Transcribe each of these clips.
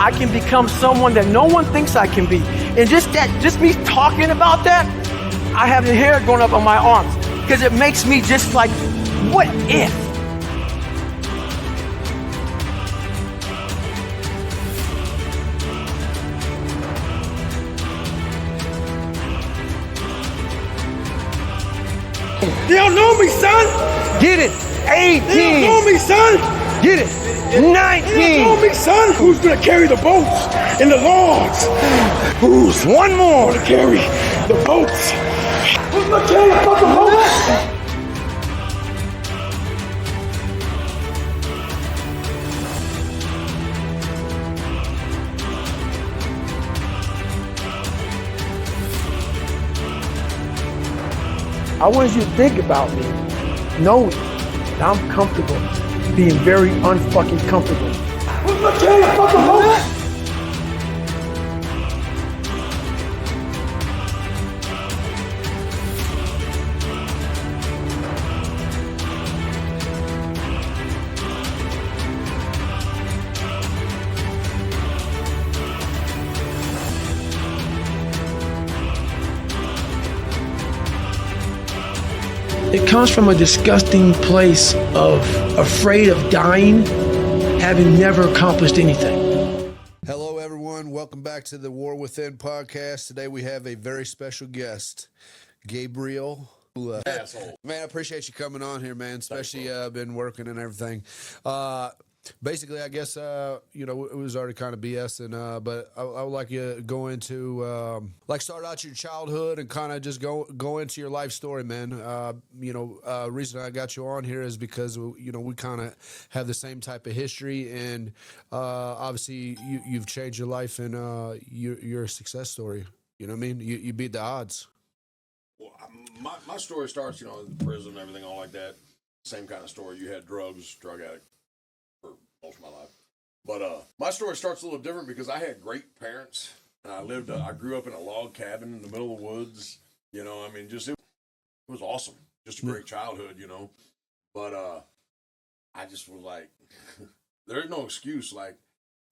I can become someone that no one thinks I can be. And just me talking about that, I have the hair going up on my arms because it makes me just like, what if? They don't know me, son. Get it. 18. They don't know me, son. Get it. 19. They don't know me, son. Who's gonna carry the boats and the logs? Who's One more. gonna carry the boats? Who's gonna carry the fucking boats? I want you to think about me, knowing that I'm comfortable, being very unfucking comfortable. Who's gonna carry the fucking boats? It comes from a disgusting place of afraid of dying, having never accomplished anything. Hello, everyone. Welcome back to the War Within podcast. Today we have a very special guest, Gabriel. Asshole. Man, I appreciate you coming on here, man, especially been working and everything. Basically, I guess, it was already kind of BSing, but I would like you to go into, start out your childhood and kind of just go into your life story, man. Reason I got you on here is because, we kind of have the same type of history, and obviously you've changed your life, and you're a success story. You know what I mean? You beat the odds. Well, my story starts, in prison and everything, all like that. Same kind of story. You had drugs, drug addict for most of my life. But my story starts a little different because I had great parents. And I grew up in a log cabin in the middle of the woods. It was awesome. Just a great childhood, But I just was like, there is no excuse. Like,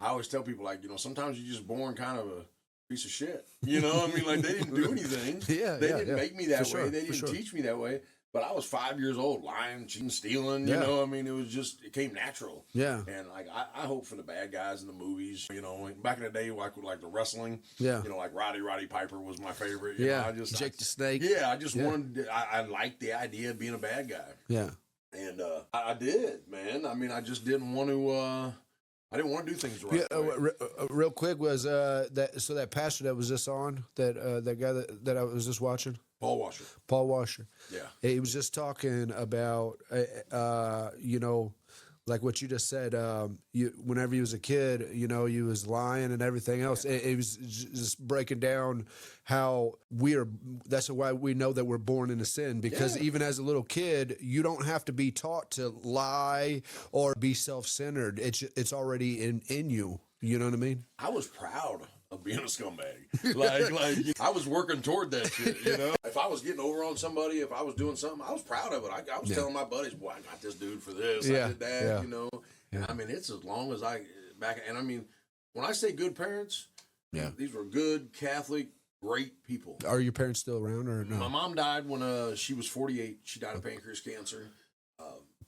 I always tell people, sometimes you're just born kind of a piece of shit. They didn't do anything. They didn't make me that way. They didn't teach me that way. But I was 5 years old, lying, cheating, stealing. It came natural. Yeah. And I hope for the bad guys in the movies. Back in the day, like the wrestling. Yeah. Like Roddy Piper was my favorite. Jake the Snake. Yeah, I just wanted. I liked the idea of being a bad guy. Yeah. And I did, man. I just didn't want to. I didn't want to do things right. Yeah, real quick, was that pastor that was just on, that guy that I was just watching? Paul Washer. Paul Washer. Yeah. He was just talking about, like what you just said, whenever you was a kid, you was lying and everything else. Yeah. It was just breaking down how that's why we know that we're born into sin, because even as a little kid, you don't have to be taught to lie or be self-centered. It's already in you. You know what I mean? I was proud of being a scumbag. Like I was working toward that shit, If I was getting over on somebody, if I was doing something, I was proud of it. I was telling my buddies, boy, I got this dude for this, I did that, Yeah. It's as long as when I say good parents, these were good, Catholic, great people. Are your parents still around or no? My mom died when she was 48. She died of pancreas cancer.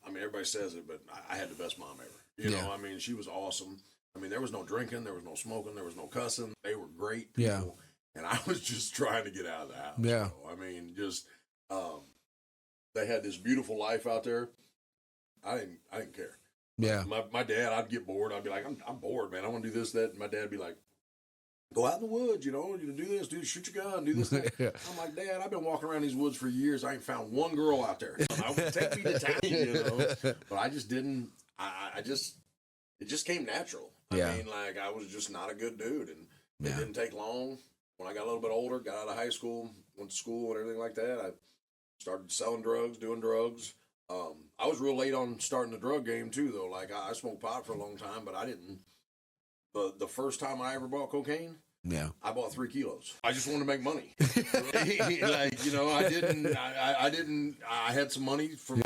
Everybody says it, but I had the best mom ever. She was awesome. There was no drinking, there was no smoking, there was no cussing. They were great people. Yeah. And I was just trying to get out of the house. Yeah. They had this beautiful life out there. I didn't care. Yeah. My dad, I'd get bored. I'd be like, I'm bored, man. I want to do this, that. And my dad'd be like, go out in the woods, you do this, shoot your gun, do this, that. Yeah. I'm like, Dad, I've been walking around these woods for years. I ain't found one girl out there. I would take me to town, But I just didn't, it just came natural. I was just not a good dude. And it didn't take long. When I got a little bit older, got out of high school, went to school and everything like that, I started selling drugs, doing drugs. I was real late on starting the drug game, too, though. I smoked pot for a long time, but I didn't. The first time I ever bought cocaine, I bought 3 kilos. I just wanted to make money. I had some money from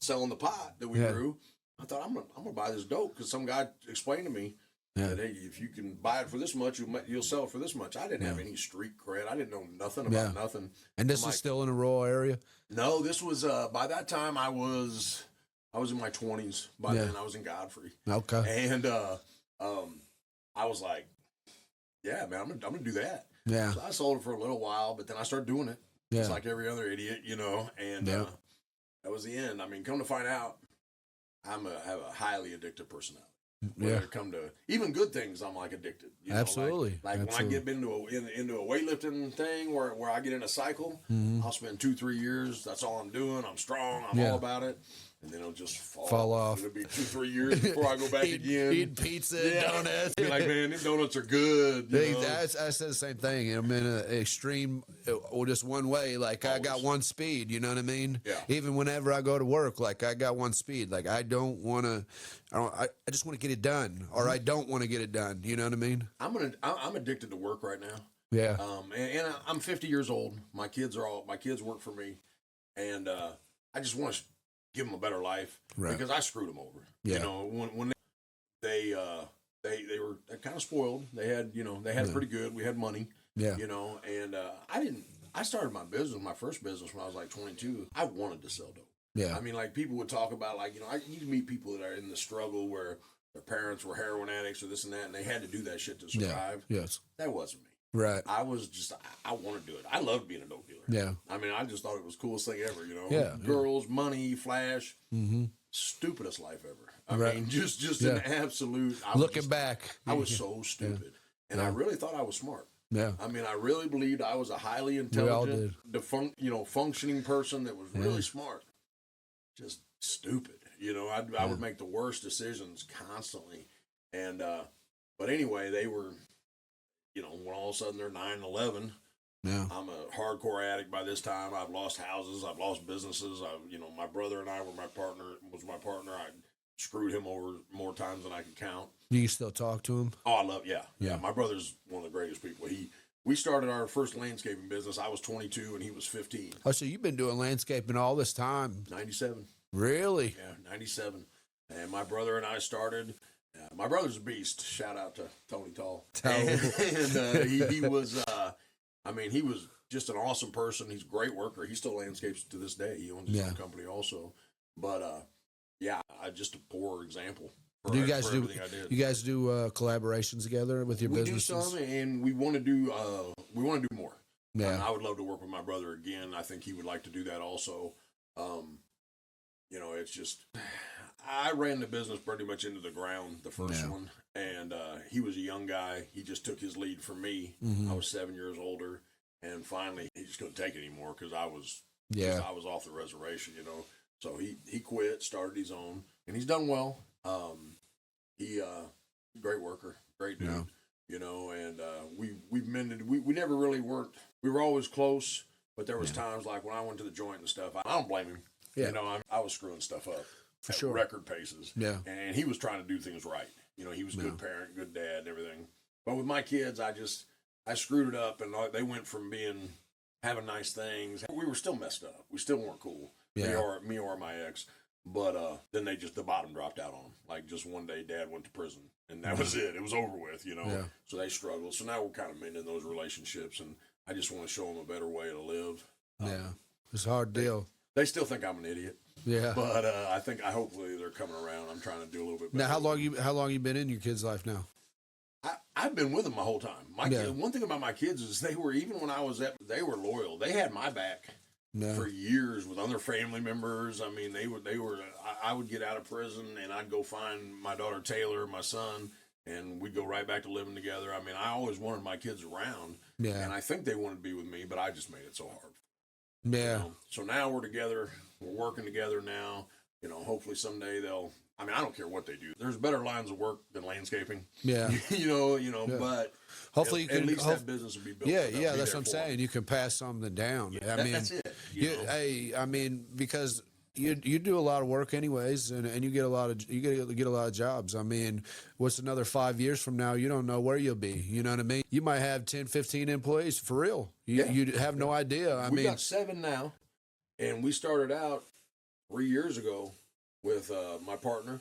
selling the pot that we grew. I thought, I'm gonna buy this dope because some guy explained to me, Yeah. That, hey, if you can buy it for this much, you'll sell it for this much. I didn't have any street cred. I didn't know nothing about nothing. And this is still in a rural area? No, this was by that time I was in my 20s. By then I was in Godfrey. Okay. And I was like, yeah, man, I'm gonna do that. Yeah. So I sold it for a little while, but then I started doing it. Yeah. Just like every other idiot, and that was the end. I mean, come to find out, I have a highly addictive personality. When it come to even good things, I'm like addicted. Absolutely. Like when I get into a weightlifting thing where I get in a cycle, I'll spend 2-3 years. That's all I'm doing. I'm strong. I'm all about it. And then it'll just fall off. It'll be 2-3 years before I go back again. Eat pizza and donuts. Be like, man, these donuts are good. I said the same thing. I'm in an extreme, or just one way. Like I got one speed. You know what I mean? Yeah. Even whenever I go to work, like I got one speed. Like I don't want to. I just want to get it done, or I don't want to get it done. You know what I mean? I'm addicted to work right now. Yeah. And I'm 50 years old. My kids work for me, and I just want to give them a better life because I screwed them over. Yeah. When they were kind of spoiled. They had pretty good. We had money. Yeah. And I started my first business when I was like 22. I wanted to sell dope. Yeah. I mean, like people would talk about you meet people that are in the struggle where their parents were heroin addicts or this and that, and they had to do that shit to survive. Yeah. Yes. That wasn't me. Right. I want to do it. I loved being a dope dealer. Yeah. I mean, I just thought it was the coolest thing ever, Yeah. Girls, money, flash. Stupidest life ever. I mean, just an absolute. Looking back. I was so stupid. And I really thought I was smart. Yeah. I mean, I really believed I was a highly intelligent, functioning person that was really smart. Just stupid. I would make the worst decisions constantly. And, but anyway, they were, when all of a sudden they're 9-11, I'm a hardcore addict by this time. I've lost houses. I've lost businesses. My brother and I was my partner. I screwed him over more times than I could count. Do you still talk to him? Oh, yeah. My brother's one of the greatest people. We started our first landscaping business. I was 22 and he was 15. Oh, so you've been doing landscaping all this time? 97. Really? Yeah, 97. And my brother and I started. My brother's a beast. Shout out to Tony Tall. And he was, he was just an awesome person. He's a great worker. He still landscapes to this day. He owns his own company also. But, just a poor example. Do you guys do? You guys do collaborations together with your businesses? We do some, and we want to do more. Yeah, I would love to work with my brother again. I think he would like to do that also. It's just I ran the business pretty much into the ground the first one, and he was a young guy. He just took his lead from me. I was 7 years older, and finally he just couldn't take it anymore because I was off the reservation. So he quit, started his own, and he's done well. He's a great worker, great dude, and we've mended. We never really weren't. We were always close, but there was times like when I went to the joint and stuff. I don't blame him. Yeah. I was screwing stuff up for sure, record paces. Yeah, and he was trying to do things right. He was a good parent, good dad, and everything. But with my kids, I screwed it up, and they went from having nice things. We were still messed up. We still weren't cool. Yeah. Me or my ex. But then the bottom dropped out on them. Like just one day, Dad went to prison, and that was it. It was over with, Yeah. So they struggled. So now we're kind of mending those relationships, and I just want to show them a better way to live. It's a hard deal. They still think I'm an idiot. Yeah. But hopefully they're coming around. I'm trying to do a little bit better. Now, how long you been in your kids' life now? I've been with them my whole time. One thing about my kids is they were, even when I was they were loyal. They had my back. For years with other family members. I mean, they were. I would get out of prison and I'd go find my daughter Taylor, my son, and we'd go right back to living together. I mean, I always wanted my kids around, and I think they wanted to be with me, but I just made it so hard. Yeah. So now we're together. We're working together now. Hopefully someday they'll. I mean, I don't care what they do. There's better lines of work than landscaping. Yeah. But hopefully you can at least that business will be built. Yeah, that's what I'm saying. You can pass something down. Yeah, that's it. Because you do a lot of work anyways, and you get a lot of jobs. I mean, what's another 5 years from now? You don't know where you'll be. You know what I mean? You might have 10, 15 employees for real. You have no idea. We've got 7 now, and we started out 3 years ago with my partner.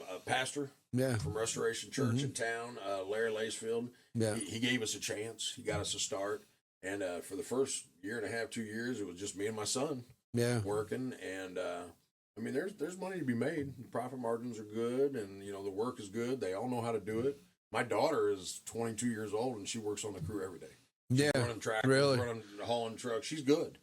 a pastor Yeah. from Restoration Church in town, Larry Lacefield. Yeah. He gave us a chance. He got us a start. And for the first year and a half, 2 years, it was just me and my son Yeah. working. And I mean, there's money to be made. The profit margins are good, and the work is good. They all know how to do it. My daughter is 22 years old, and she works on the crew every day. Yeah. Running tractors, Really? hauling trucks. She's good,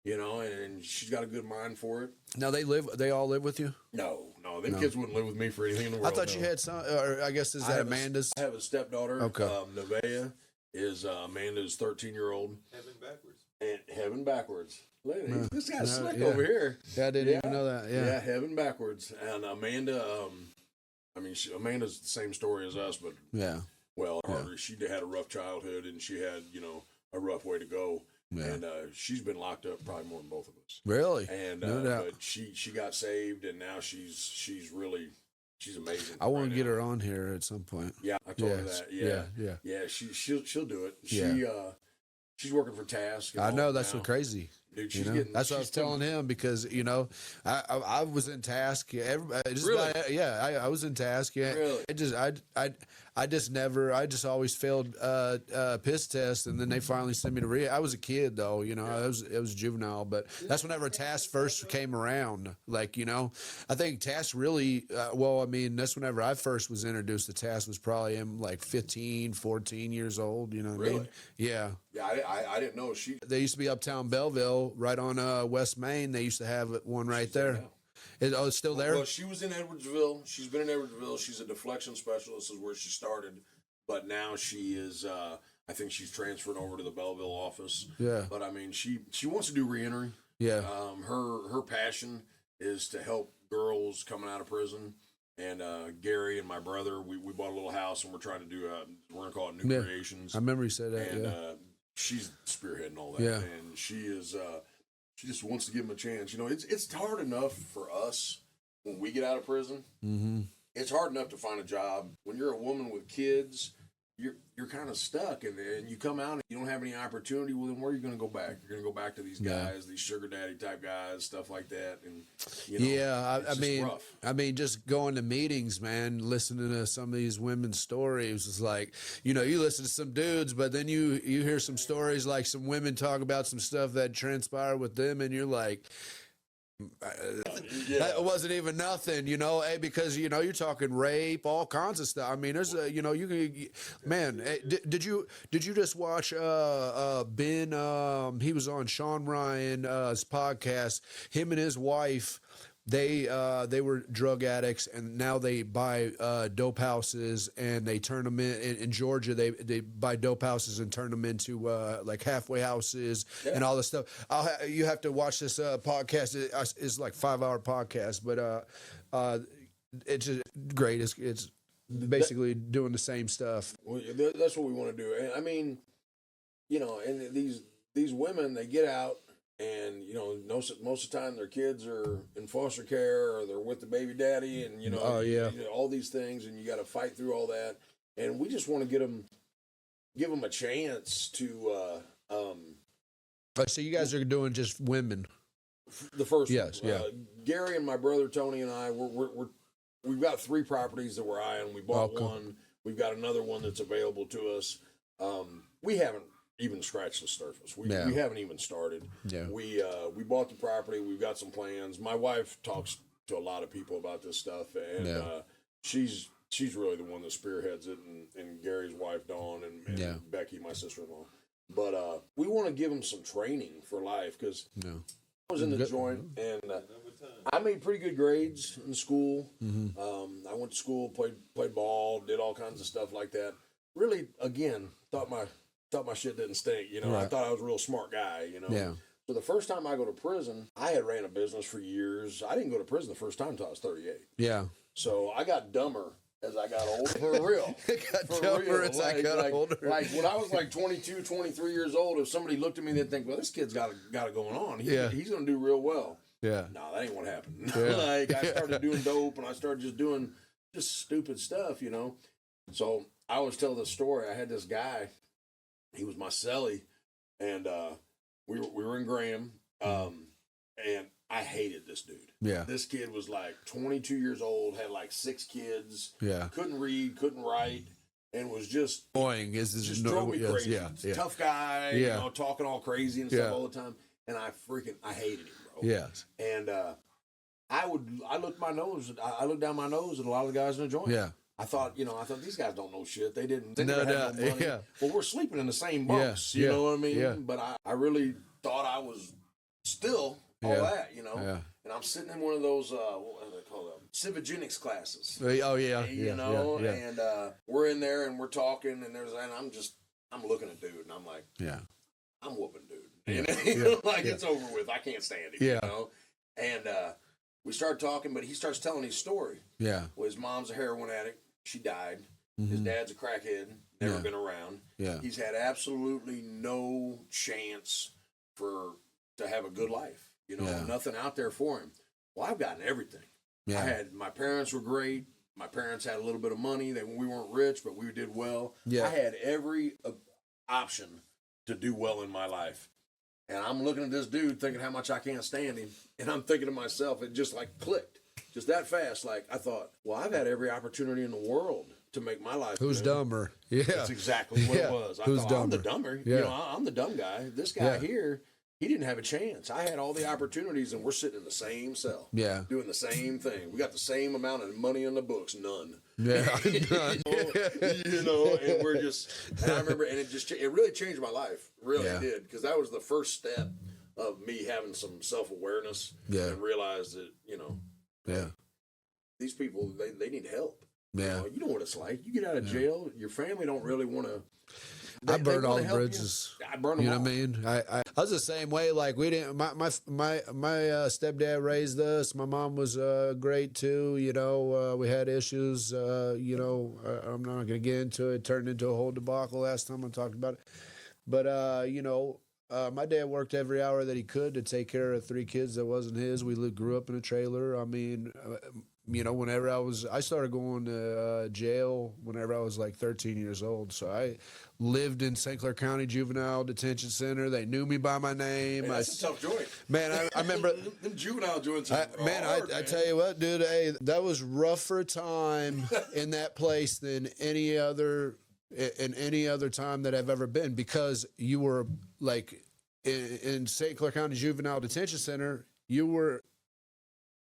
and she's got a good mind for it. Now they all live with you? No, them kids wouldn't live with me for anything in the world. I thought you had some, or I guess is that Amanda's? I have a stepdaughter. Okay. Nevaeh is Amanda's 13-year-old. Heaven backwards. Look at this guy's slick over here. Yeah, I didn't even know that. Yeah. heaven backwards. And Amanda, Amanda's the same story as us, but Yeah. she had a rough childhood, and she had a rough way to go. Yeah. And she's been locked up probably more than both of us. Really? And No doubt. but she got saved, and now she's amazing. I want to right get now. her on here at some point. Yeah, I told her Yes. that. Yeah. Yeah, she'll do it. Yeah. She's working for Task. and I all know that that's now. what crazy. Dude, You she's know? getting. That's what I was she's telling him because I was in Task. Everybody, just Really? I was in Task. Yeah, Really? I just always failed piss test, and then they finally sent me to rehab. I was a kid though, I was juvenile, but that's whenever Task first came around. Like I think Task really that's whenever I first was introduced to Task was probably in like 15, 14 years old. You know what I mean? Really? Yeah. Yeah, I didn't know she. They used to be uptown Belleville, right on West Main. They used to have one right there. It's still there? Well, she was in Edwardsville. She's been in Edwardsville. She's a deflection specialist, is where she started. But now she is. I think she's transferred over to the Belleville office. Yeah. But I mean, she wants to do reentry. Yeah. Her passion is to help girls coming out of prison. And Gary and my brother, we bought a little house, and we're trying to do we're gonna call it New Creations. I remember you said that. And Yeah. she's spearheading all that. Yeah. And she is. She just wants to give them a chance. It's hard enough for us when we get out of prison. Mm-hmm. It's hard enough to find a job when you're a woman with kids. You're kind of stuck, and then you come out and you don't have any opportunity. Well, then where are you going to go back? You're going to go back to these guys, these sugar daddy type guys, stuff like that. And I mean, just going to meetings, man, listening to some of these women's stories is like, you listen to some dudes, but then you hear some stories like some women talk about some stuff that transpired with them, and you're like, that wasn't even nothing, because you're talking rape, all kinds of stuff. I mean, there's you can, man. Did you just watch Ben? He was on Sean Ryan's podcast. Him and his wife. They were drug addicts, and now they buy dope houses, and they turn them in Georgia. They buy dope houses and turn them into like halfway houses and all this stuff. You have to watch this podcast. It's like 5-hour podcast, but it's just great. It's basically doing the same stuff. Well, that's what we want to do. And I mean, and these women, they get out. And most of the time their kids are in foster care or they're with the baby daddy, and all these things, and you got to fight through all that. And we just want to give them a chance to. So you guys are doing just women. The first, yes, one. Gary and my brother Tony and I, we've got 3 properties that we're eyeing. We bought one. We've got another one that's available to us. We haven't even scratched the surface. We haven't even started. Yeah. We bought the property. We've got some plans. My wife talks to a lot of people about this stuff, and she's really the one that spearheads it, and Gary's wife Dawn and Becky, my sister-in-law. But we want to give them some training for life, because I was in the joint, and I made pretty good grades in school. Mm-hmm. I went to school, played ball, did all kinds of stuff like that. Really, again, thought my shit didn't stink, Right. I thought I was a real smart guy, Yeah. So the first time I go to prison, I had ran a business for years. I didn't go to prison the first time until I was 38. Yeah. So I got dumber as I got older, for real. As I got older. Like when I was like 22, 23 years old, if somebody looked at me, they'd think, well, this kid's got it going on. He's going to do real well. Yeah. No, that ain't what happened. Yeah. I started doing dope, and I started just doing stupid stuff, So I always tell this story. I had this guy. He was my cellie, and we were in Graham, and I hated this dude. Yeah. This kid was like 22 years old, had like 6 kids. Yeah. Couldn't read, couldn't write, and was just Annoying. just drove me crazy. Yeah. Tough guy, you know, talking all crazy and stuff all the time. And I hated him, bro. Yes. And I looked down my nose at a lot of the guys in the joint. Yeah. I thought these guys don't know shit. They never had no money. Yeah. Well, we're sleeping in the same bunks, you know what I mean? Yeah. But I really thought I was still all that, you know? Yeah. And I'm sitting in one of those, what do they call them? Civigenics classes. Oh, yeah. You know? And we're in there and we're talking and I'm looking at dude and I'm like, yeah. I'm whooping dude. Yeah. You know? It's over with. I can't stand him, Yeah. you know? And we start talking, but he starts telling his story. Yeah. Well, his mom's a heroin addict. She died. His dad's a crackhead. Never been around. Yeah. He's had absolutely no chance to have a good life. You know, nothing out there for him. Well, I've gotten everything. Yeah. My parents were great. My parents had a little bit of money. We weren't rich, but we did well. Yeah. I had every option to do well in my life. And I'm looking at this dude thinking how much I can't stand him. And I'm thinking to myself, it just like clicked. Just that fast. Like I thought, well, I've had every opportunity in the world to make my life Who's good. dumber? Yeah. That's exactly what it was. I thought, I'm the dumber. Yeah. You know, I'm the dumb guy. This guy here, he didn't have a chance. I had all the opportunities, and we're sitting in the same cell. Yeah. Doing the same thing. We got the same amount of money in the books. None. Yeah. You know, and we're just, and I remember, and it really changed my life. Really did. Because that was the first step of me having some self-awareness. Yeah. And realize that, you know, these people, they need help. Yeah. You know what it's like. You get out of jail, your family don't really want to. I burned all the bridges. I burned them You know all. what I mean? I was the same way. Like we didn't. My stepdad raised us. My mom was great too. You know, we had issues. You know, I'm not going to get into it. It turned into a whole debacle last time I talked about it. But you know, my dad worked every hour that he could to take care of 3 kids that wasn't his. We grew up in a trailer. I mean. You know, whenever I started going to jail whenever I was like 13 years old. So I lived in St. Clair County Juvenile Detention Center. They knew me by my name. Man, that's a tough joint. Man, I remember. them juvenile joints. I tell you what, dude, hey, that was rougher time in that place than any other time that I've ever been, because you were like in St. Clair County Juvenile Detention Center, you were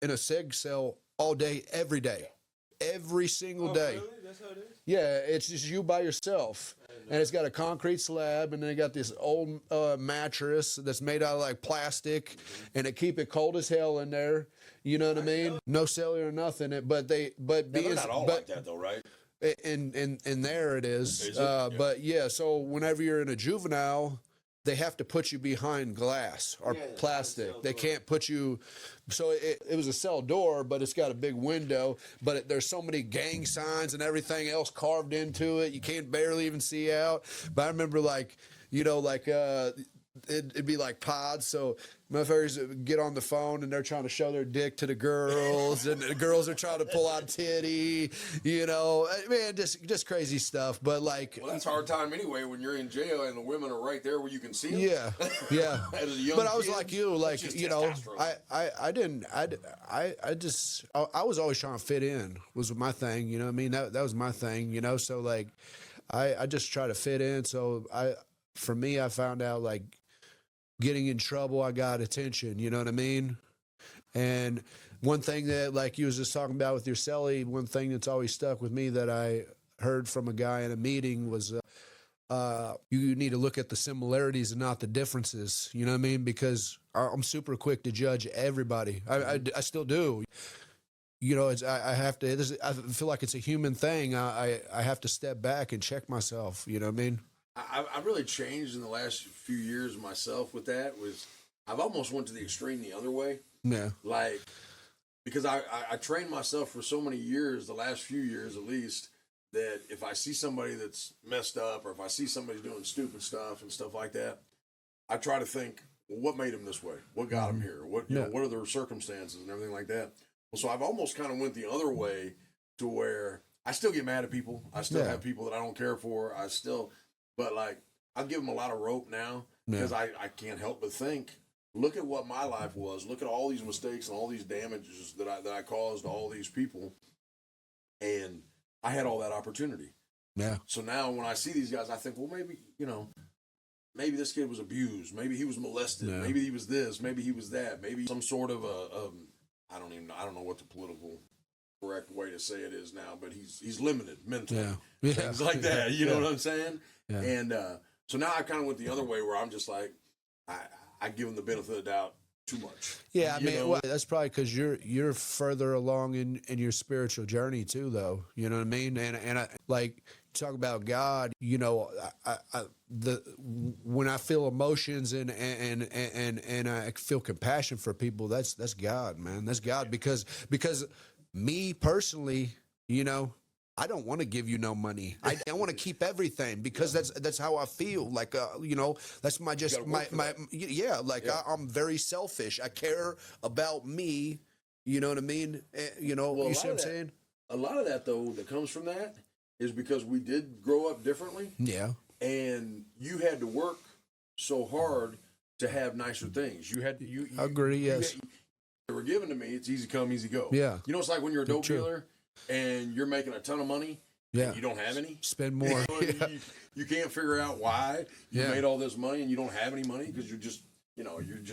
in a seg cell all day, every day, every single day. Really? That's how it is? Yeah, it's just you by yourself. And it's got a concrete slab, and then they got this old mattress that's made out of like plastic, and it keep it cold as hell in there. You know what I mean? No cellular or nothing. But they're not all like that though, right? And there it is. Is it? Yeah. But yeah, so whenever you're in a juvenile, they have to put you behind glass or plastic. They can't put you. So it was a cell door, but it's got a big window. But there's so many gang signs and everything else carved into it. You can't barely even see out. But I remember, like, you know, like it'd be like pods. So motherfuckers get on the phone and they're trying to show their dick to the girls, and the girls are trying to pull out titty. You know, man, just crazy stuff. But like, Well, that's a hard time anyway when you're in jail and the women are right there where you can see them. yeah. As a young But I was kid, like you, that's like, just you know, testosterone. I was always trying to fit in, was my thing. You know what I mean? That was my thing. You know, so like, I just try to fit in. So for me, I found out like, getting in trouble, I got attention, you know what I mean? And one thing that, like you was just talking about with your celly, one thing that's always stuck with me that I heard from a guy in a meeting was you need to look at the similarities and not the differences, you know what I mean? Because I'm super quick to judge everybody. I still do. You know, I have to, I feel like it's a human thing. I have to step back and check myself, you know what I mean? I've really changed in the last few years myself with that. I've almost went to the extreme the other way. Yeah. Like, because I trained myself for so many years, the last few years at least, that if I see somebody that's messed up or if I see somebody doing stupid stuff and stuff like that, I try to think, well, what made him this way? What got him here? What you know, what are the circumstances and everything like that? Well, so I've almost kind of went the other way to where I still get mad at people. I still have people that I don't care for. But like, I'll give them a lot of rope now because I can't help but think, look at what my life was. Look at all these mistakes and all these damages that I caused to all these people, and I had all that opportunity. Yeah. So now when I see these guys, I think, well, maybe, maybe this kid was abused. Maybe he was molested. Yeah. Maybe he was this. Maybe he was that. Maybe some sort of I don't know what the political correct way to say it is now, but he's limited mentally. Yeah. Things like that. You know what I'm saying? Yeah. And so now I kind of went the other way where I'm just like, I give him the benefit of the doubt too much. Yeah, I mean, well, that's probably because you're further along in your spiritual journey too, though. You know what I mean? And I, like, talk about God. When I feel emotions and I feel compassion for people, that's God, man. That's God, because me personally, I don't want to give you no money. I want to keep everything because that's how I feel. Like, that's I'm very selfish. I care about me. You know what I mean? Well, you see what I'm saying? A lot of that, though, that comes from that is because we did grow up differently. Yeah. And you had to work so hard to have nicer things. You I agree, yes. They were given to me. It's easy come, easy go. Yeah. It's like when you're a dope dealer and you're making a ton of money. Yeah. And you don't have any. Spend more. You can't figure out why you made all this money and you don't have any money because you're just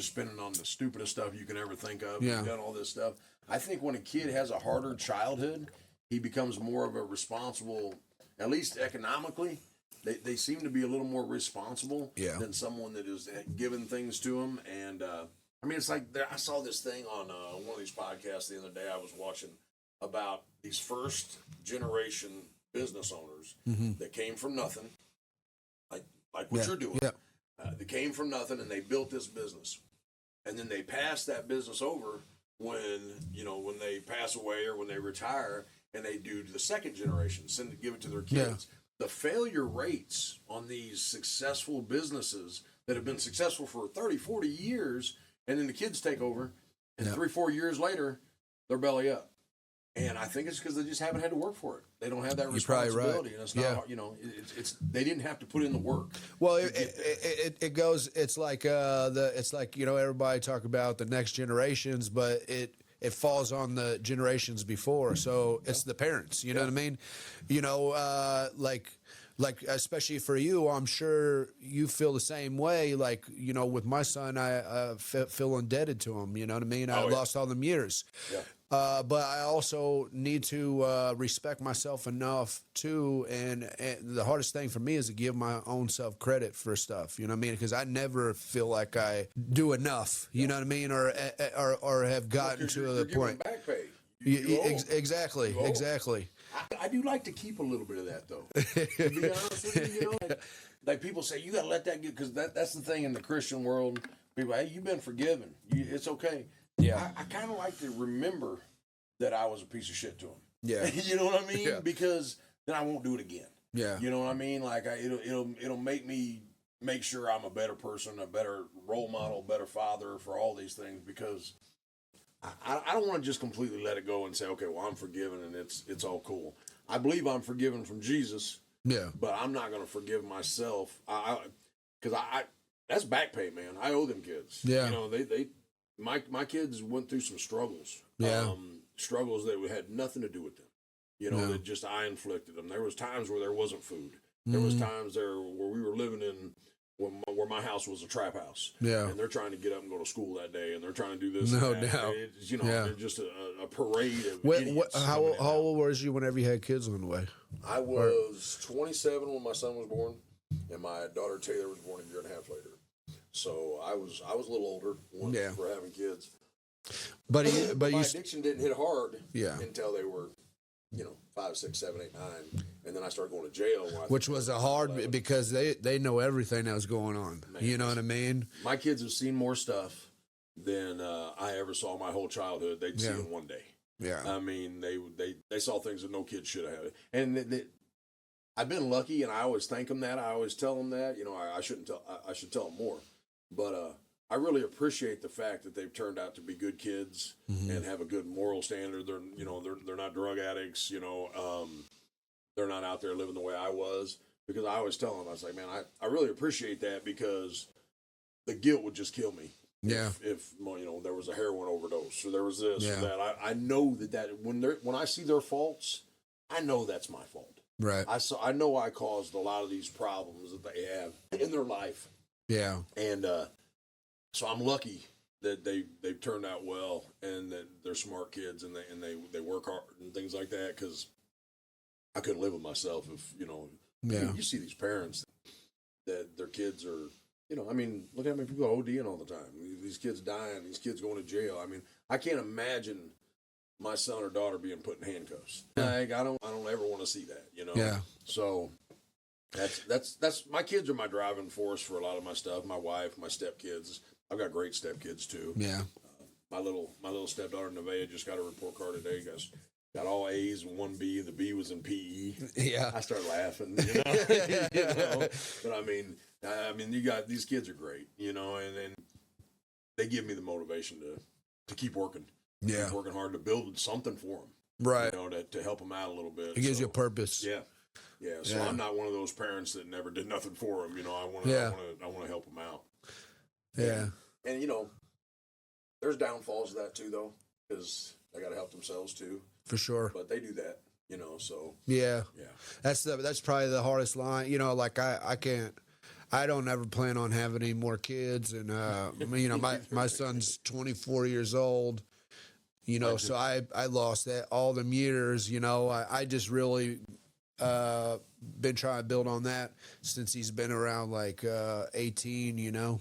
spending on the stupidest stuff you can ever think of. Yeah. You've done all this stuff. I think when a kid has a harder childhood, he becomes more of a responsible, at least economically. They seem to be a little more responsible than someone that is giving things to them. And it's like I saw this thing on one of these podcasts the other day I was watching about these first generation business owners that came from nothing, like what you're doing. Yeah. They came from nothing and they built this business, and then they pass that business over when they pass away or when they retire, and they do to the second generation, give it to their kids. Yeah. The failure rates on these successful businesses that have been successful for 30, 40 years, and then the kids take over, and 3-4 years later, they're belly up. And I think it's because they just haven't had to work for it. They don't have that responsibility, and it's not. It's they didn't have to put in the work. Well, it goes. It's like everybody talk about the next generations, but it falls on the generations before. So it's the parents. You know what I mean? Like especially for you, I'm sure you feel the same way. Like, with my son, I feel indebted to him. You know what I mean? I lost all them years. Yeah. But I also need to respect myself enough too. And the hardest thing for me is to give my own self credit for stuff. You know what I mean? Because I never feel like I do enough. You know what I mean? Or have gotten to the point. Back pay. Exactly. I do like to keep a little bit of that, though. To be honest with you, like people say, you got to let that get, because that's the thing in the Christian world. People, hey, you've been forgiven. It's okay. Yeah. I kind of like to remember that I was a piece of shit to him. Yeah. You know what I mean? Yeah. Because then I won't do it again. Yeah. You know what I mean? Like it'll make me make sure I'm a better person, a better role model, better father for all these things, because I don't want to just completely let it go and say, okay, well, I'm forgiven and it's all cool. I believe I'm forgiven from Jesus. Yeah. But I'm not going to forgive myself. Because that's back pay, man. I owe them kids. Yeah. My kids went through some struggles. Yeah. Struggles that had nothing to do with them. That just I inflicted them. There was times where there wasn't food. There was times there where we were living in where my house was a trap house. Yeah. And they're trying to get up and go to school that day, and they're trying to do this. No and that. doubt. They're just a parade of idiots. How old was you whenever you had kids on the way? I was 27 when my son was born, and my daughter Taylor was born a year and a half later. So I was a little older for having kids. But my addiction didn't hit hard until they were 5, 6, 7, 8, 9, and then I started going to jail. Which was a hard 11. Because they know everything that was going on. Man, you know what I mean? My kids have seen more stuff than I ever saw my whole childhood. They'd see in one day. Yeah, I mean they saw things that no kid should have had. And I've been lucky, and I always thank them that. I always tell them that. I shouldn't tell. I should tell them more, but I really appreciate the fact that they've turned out to be good kids and have a good moral standard. They're not drug addicts. They're not out there living the way I was, because I always tell them, I was like, man, I really appreciate that, because the guilt would just kill me. Yeah. If there was a heroin overdose or there was this Yeah. or that, I know that when I see their faults, I know that's my fault. Right. I know I caused a lot of these problems that they have in their life. Yeah. And so I'm lucky that they've turned out well and that they're smart kids and they work hard and things like that, because I couldn't live with myself if you see these parents that their kids are look at how many people are ODing all the time. These kids dying, these kids going to jail. I mean, I can't imagine my son or daughter being put in handcuffs. Like, I don't ever want to see that, Yeah. So that's my kids are my driving force for a lot of my stuff. My wife, my stepkids. I've got great stepkids too. Yeah. My little stepdaughter Nevaeh just got a report card today. Got all A's and 1 B. The B was in PE. Yeah. I started laughing, But I mean, these kids are great, and they give me the motivation to keep working. Yeah. Keep working hard to build something for them. Right. To help them out a little bit. It gives you a purpose. Yeah. Yeah. So Yeah. I'm not one of those parents that never did nothing for them. I want to help them out. Yeah. And there's downfalls to that too, though, because they got to help themselves too. For sure. But they do that, so. Yeah. Yeah. That's probably the hardest line. Like I don't ever plan on having any more kids, and my son's 24 years old. So I lost that all them years. I just really been trying to build on that since he's been around like 18.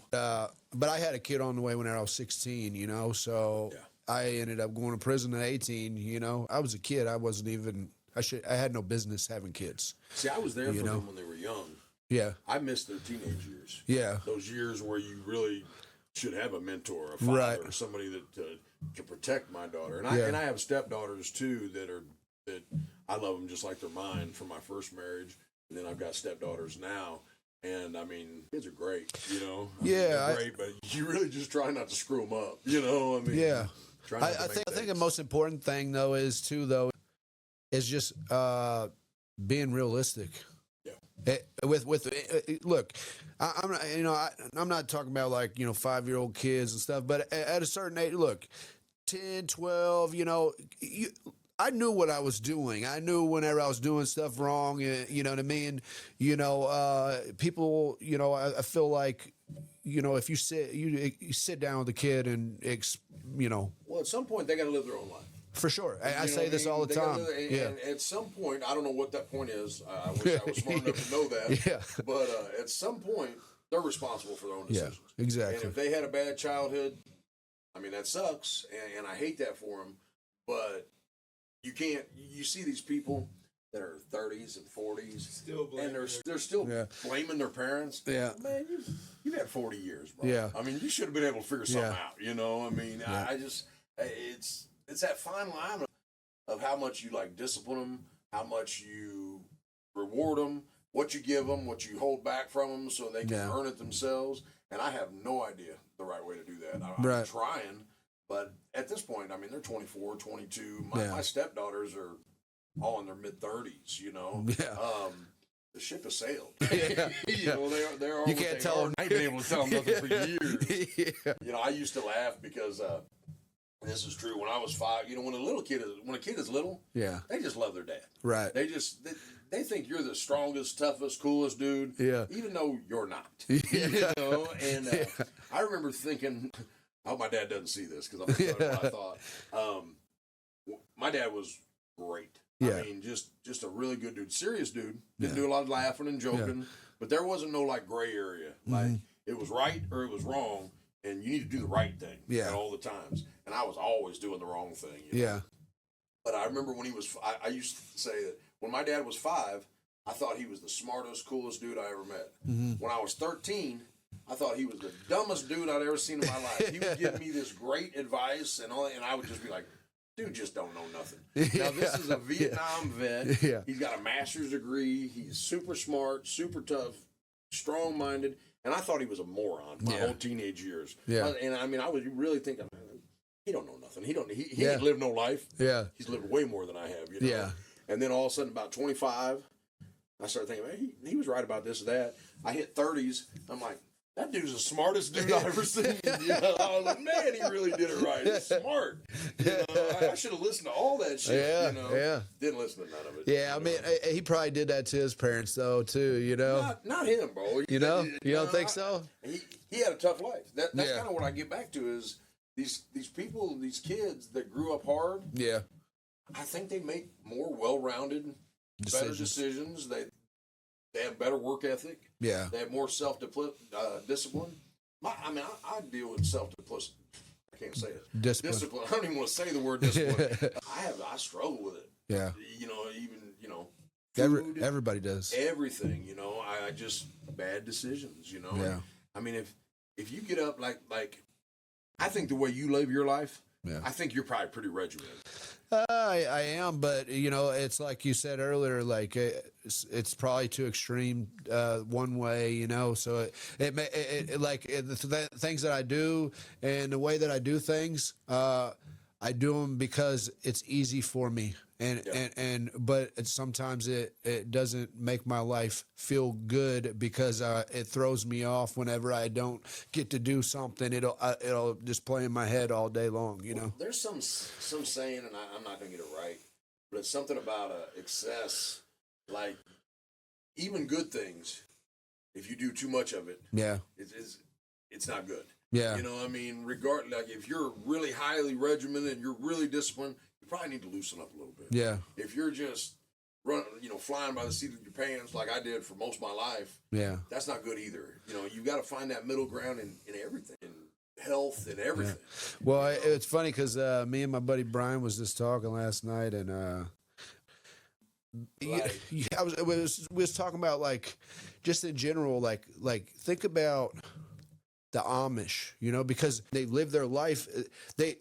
But I had a kid on the way when I was 16. So. Yeah. I ended up going to prison at 18, I was a kid. I wasn't even, I had no business having kids. See, I was there for them when they were young. Yeah. I missed their teenage years. Yeah. Those years where you really should have a mentor, a father, right. or somebody that to protect my daughter. And I have stepdaughters too that I love them just like they're mine from my first marriage. And then I've got stepdaughters now. And I mean, kids are great, Yeah. They're great, but you really just try not to screw them up, Yeah. I think the most important thing is just being realistic. Yeah. Look, I'm not talking about like 5-year-old kids and stuff, but at a certain age, look, 10, 12, I knew what I was doing. I knew whenever I was doing stuff wrong, you know what I mean? People, I feel like, if you sit down with a kid and, Well, at some point, they got to live their own life. For sure. I say this all the time. And at some point, I don't know what that point is. I wish I was smart enough to know that. Yeah. But at some point, they're responsible for their own decisions. Yeah, exactly. And if they had a bad childhood, I mean, that sucks. And I hate that for them. But you see these people that are 30s and 40s, and they're still blaming their parents. Yeah. Man, you've had 40 years, bro. Yeah. I mean, you should have been able to figure something out, I mean, I just, it's that fine line of how much you like discipline them, how much you reward them, what you give them, what you hold back from them so they can earn it themselves. And I have no idea the right way to do that. I'm trying, but at this point, I mean, they're 24, 22. My stepdaughters are all in their mid-30s, Yeah. The ship has sailed. Yeah. They're You can't tell them. I ain't been able to tell them nothing for years. Yeah. I used to laugh because this is true. When I was 5, when a kid is little, they just love their dad. Right. They think you're the strongest, toughest, coolest dude. Yeah. Even though you're not. Yeah. And I remember thinking, I hope my dad doesn't see this because I'm telling you what I thought. My dad was great. Yeah. I mean, just a really good dude, serious dude. Didn't do a lot of laughing and joking, but there wasn't no like gray area. Like it was right or it was wrong, and you need to do the right thing at all the times. And I was always doing the wrong thing. Yeah. But I remember when he was, I used to say that when my dad was 5, I thought he was the smartest, coolest dude I ever met. Mm-hmm. When I was 13, I thought he was the dumbest dude I'd ever seen in my life. He would give me this great advice and I would just be like, dude just don't know nothing. Now, this is a Vietnam vet. Yeah. He's got a master's degree. He's super smart, super tough, strong-minded. And I thought he was a moron my whole teenage years. Yeah. And I mean, I was really thinking, he don't know nothing. He ain't lived no life. Yeah. He's lived way more than I have, Yeah. And then all of a sudden, about 25, I started thinking, man, he was right about this or that. I hit 30s. I'm like, that dude's the smartest dude I've ever seen. You know, I was like, man, he really did it right. He's smart. You know, I should have listened to all that shit. Yeah, you know? yeah. Didn't listen to none of it. Yeah, I mean, he probably did that to his parents, though, too, you know? Not him, bro. You know? You don't think so? He had a tough life. That's Yeah. kind of what I get back to is these people, these kids that grew up hard, Yeah. I think they make more well-rounded, better decisions. They have better work ethic. Yeah. They have more self-discipline. I deal with self-discipline. I can't say it. Discipline. I don't even want to say the word discipline. I struggle with it. Yeah. You know, even, you know, food, Everybody does. everything, you know, I just, bad decisions, you know. Yeah. I mean, if you get up like, I think the way you live your life, Yeah. I think you're probably pretty regimented. I am, but you know, it's like you said earlier, like it's probably too extreme one way, you know. So the things that I do and the way that I do things, I do them because it's easy for me, but sometimes it doesn't make my life feel good because it throws me off whenever I don't get to do something. It'll just play in my head all day long, you know. There's some saying, and I'm not gonna get it right, but it's something about excess, like even good things. If you do too much of it, Yeah. it's not good. Yeah. You know, I mean, like if you're really highly regimented and you're really disciplined, you probably need to loosen up a little bit. Yeah. If you're just flying by the seat of your pants like I did for most of my life, Yeah. that's not good either. You know, you got to find that middle ground in everything, in health and everything. Well, it's funny because me and my buddy Brian was just talking last night, and we was talking about like just in general, like think about the Amish, you know, because they live their life. They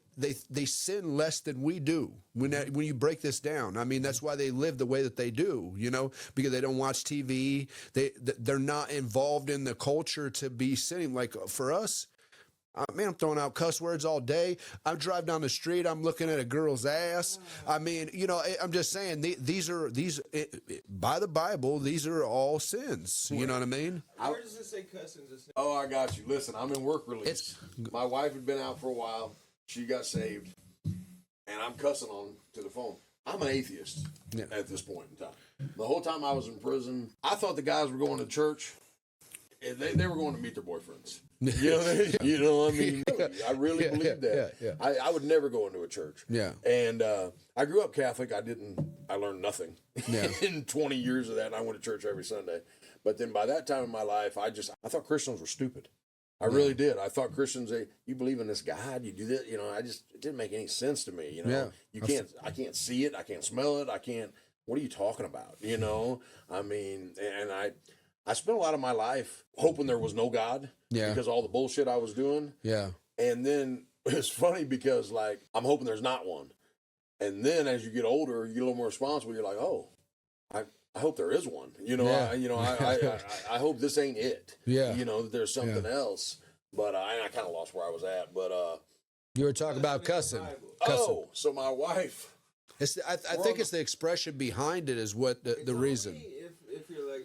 sin less than we do when you break this down. I mean, that's why they live the way that they do, you know, because they don't watch TV. They're not involved in the culture to be sinning. Like for us, man, I'm throwing out cuss words all day. I drive down the street, I'm looking at a girl's ass. I mean, you know, I'm just saying these by the Bible, these are all sins. You know what I mean? Where does it say cussing? Oh, I got you. Listen, I'm in work release. My wife had been out for a while. She got saved, and I'm cussing on to the phone. I'm an atheist at this point in time. The whole time I was in prison, I thought the guys were going to church. And they were going to meet their boyfriends. You know what I mean? Really, I really believe that. Yeah. I would never go into a church. Yeah. And I grew up Catholic. I learned nothing Yeah. in 20 years of that. And I went to church every Sunday. But then by that time in my life, I thought Christians were stupid. I really did. I thought Christians, you believe in this God, you do that. You know, it didn't make any sense to me. You know, I can't see it. I can't smell it. What are you talking about? You know, I mean, and I spent a lot of my life hoping there was no God because of all the bullshit I was doing. Yeah. And then it's funny because like I'm hoping there's not one. And then as you get older, you get a little more responsible. You're like, oh, I hope there is one. You know, I hope this ain't it. Yeah. You know, that there's something else. But I kind of lost where I was at. But You were talking about cussing. oh, so my wife. I think it's the expression behind it is what the reason. If you're like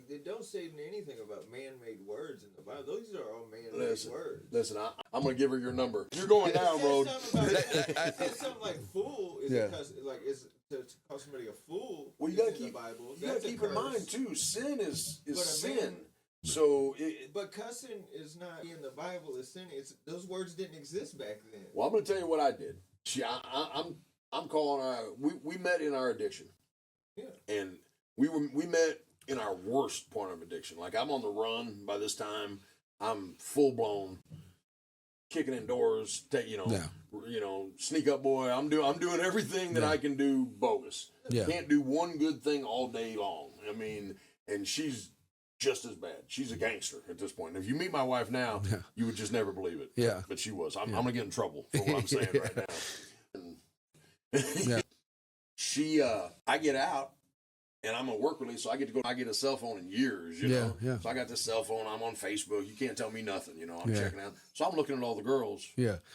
they don't say anything about man-made words in the Bible. Those are all man-made words. Listen, I'm gonna give her your number. You're going down, bro. It says something like fool is to call somebody a fool. Well, you gotta keep the Bible. You gotta keep in mind too. Sin is sin. Man, so, but cussing is not in the Bible. Is sin. Those words didn't exist back then. Well, I'm gonna tell you what I did. I'm calling her. We met in our addiction. Yeah. And we met in our worst point of addiction. Like I'm on the run by this time. I'm full blown kicking in doors. Sneak up boy. I'm doing everything that I can do bogus. Yeah. Can't do one good thing all day long. I mean, and she's just as bad. She's a gangster at this point. And if you meet my wife now, you would just never believe it. Yeah. But she was. I'm gonna get in trouble for what I'm saying right now. And I get out. And I'm on work release, so I get a cell phone in years, you know? Yeah. So I got this cell phone, I'm on Facebook, you can't tell me nothing, you know? I'm checking out. So I'm looking at all the girls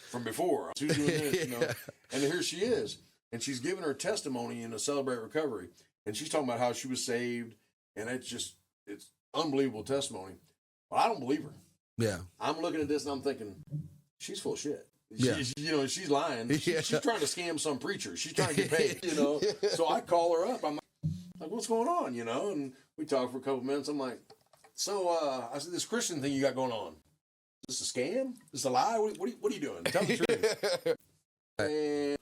from before. Who's doing this, you know? And here she is. And she's giving her testimony in a Celebrate Recovery. And she's talking about how she was saved. And it's unbelievable testimony. But I don't believe her. Yeah. I'm looking at this and I'm thinking, she's full of shit. Yeah. She's lying. Yeah. She's trying to scam some preacher. She's trying to get paid, So I call her up. I'm like, what's going on, And we talk for a couple minutes. I'm like, so I said, this Christian thing you got going on, is this a scam? Is this a lie? What are you doing? Tell the truth. And,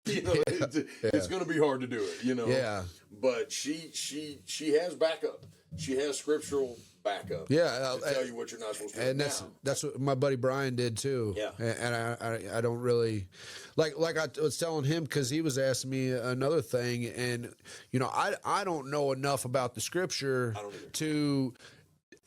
it's going to be hard to do it, Yeah. But she has backup. She has scriptural backup. Yeah, to tell you what you're not supposed to do. and that's what my buddy Brian did too. Yeah, and I don't really like I was telling him, because he was asking me another thing, and I don't know enough about the scripture to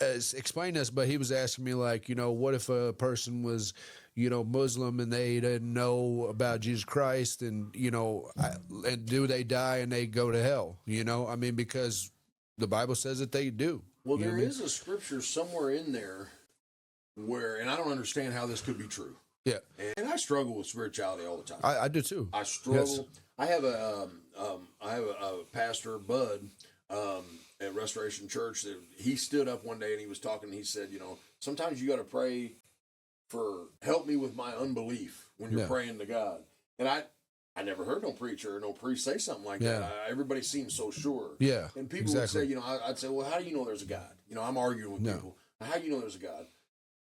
explain this, but he was asking me, like, what if a person was Muslim and they didn't know about Jesus Christ, and and do they die and they go to hell? I mean, because the Bible says that they do. Well, there is a scripture somewhere in there where, and I don't understand how this could be true. Yeah. And I struggle with spirituality all the time. I do too. I struggle. Yes. I have a pastor, Bud, at Restoration Church, that he stood up one day and he was talking, and he said, sometimes you got to pray for help me with my unbelief when you're praying to God. And I never heard no preacher or no priest say something like that. Everybody seems so sure. Yeah. And people would say, I'd say, well, how do you know there's a God? I'm arguing with people. How do you know there's a God?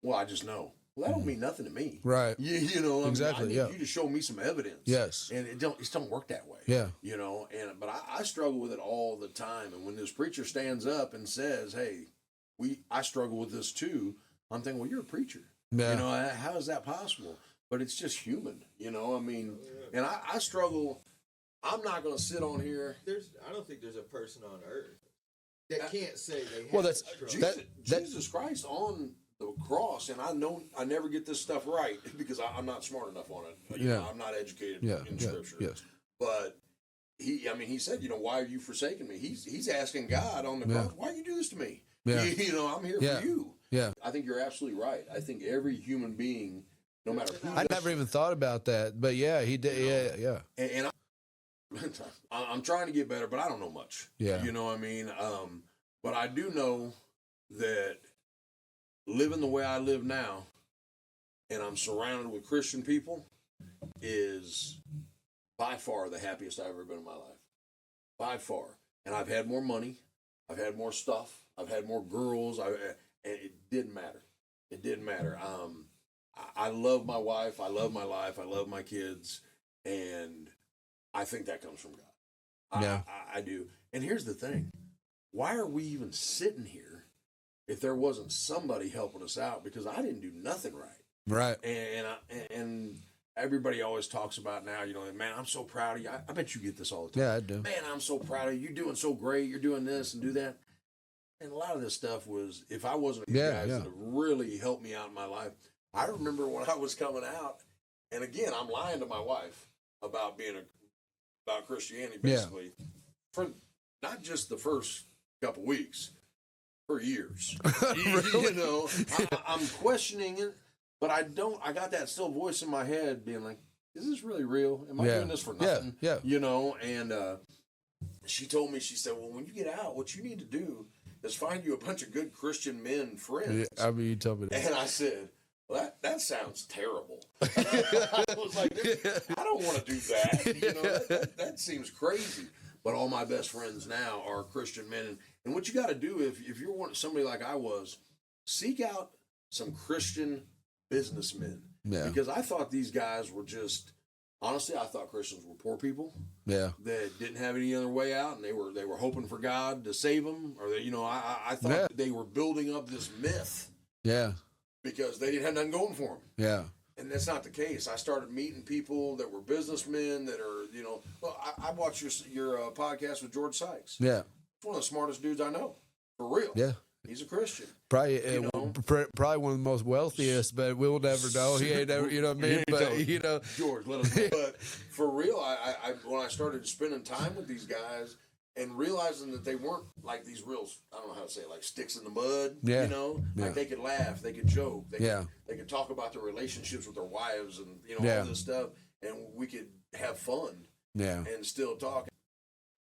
Well, I just know. Well, that don't mean nothing to me. Right. Exactly. I need you to show me some evidence. Yes. And it don't work that way. Yeah. But I struggle with it all the time. And when this preacher stands up and says, hey, I struggle with this too, I'm thinking, well, you're a preacher. Yeah. How is that possible? But it's just human, and I struggle. I'm not going to sit on here. I don't think there's a person on earth that can't say they have. Well, that's Jesus Christ on the cross, and I never get this stuff right because I'm not smart enough on it. I'm not educated in Scripture. Yes. But he said, why are you forsaking me? He's asking God on the cross, why you do this to me? Yeah. I'm here for you. Yeah. I think you're absolutely right. I think every human being, no matter who. I never even thought about that, but yeah, he did. Yeah. And I'm trying to get better, but I don't know much. Yeah. But I do know that living the way I live now, and I'm surrounded with Christian people, is by far the happiest I've ever been in my life. By far. And I've had more money. I've had more stuff. I've had more girls. And it didn't matter. It didn't matter. I love my wife. I love my life. I love my kids. And I think that comes from God. I do. And here's the thing. Why are we even sitting here if there wasn't somebody helping us out? Because I didn't do nothing right. Right. And everybody always talks about now, man, I'm so proud of you. I bet you get this all the time. Yeah, I do. Man, I'm so proud of you. You're doing so great. You're doing this and do that. And a lot of this stuff was, if I wasn't you guys that have really helped me out in my life. I remember when I was coming out, and again, I'm lying to my wife about about Christianity, basically, for not just the first couple weeks, for years. Really? I'm questioning it, but I got that still voice in my head being like, is this really real? Am I doing this for nothing? Yeah. And she told me, she said, well, when you get out, what you need to do is find you a bunch of good Christian men friends. Yeah, I mean, you told me that. And I said, well, that sounds terrible. I was like, I don't want to do that. That seems crazy. But all my best friends now are Christian men. And what you got to do, if you're somebody like I was, seek out some Christian businessmen. Yeah. Because I thought these guys were just, honestly, I thought Christians were poor people. Yeah. That didn't have any other way out, and they were hoping for God to save them. Or I thought they were building up this myth. Yeah. Because they didn't have nothing going for them. Yeah. And that's not the case. I started meeting people that were businessmen that are, well, I watched your podcast with George Sykes. Yeah. He's one of the smartest dudes I know. For real. Yeah. He's a Christian. Probably probably one of the most wealthiest, but we'll never know. He ain't ever, you know what I mean? But, George, let us know. But for real, I when I started spending time with these guys and realizing that they weren't like these real, I don't know how to say it, like sticks in the mud, like they could laugh, they could joke, they could talk about their relationships with their wives and, all this stuff, and we could have fun and still talk.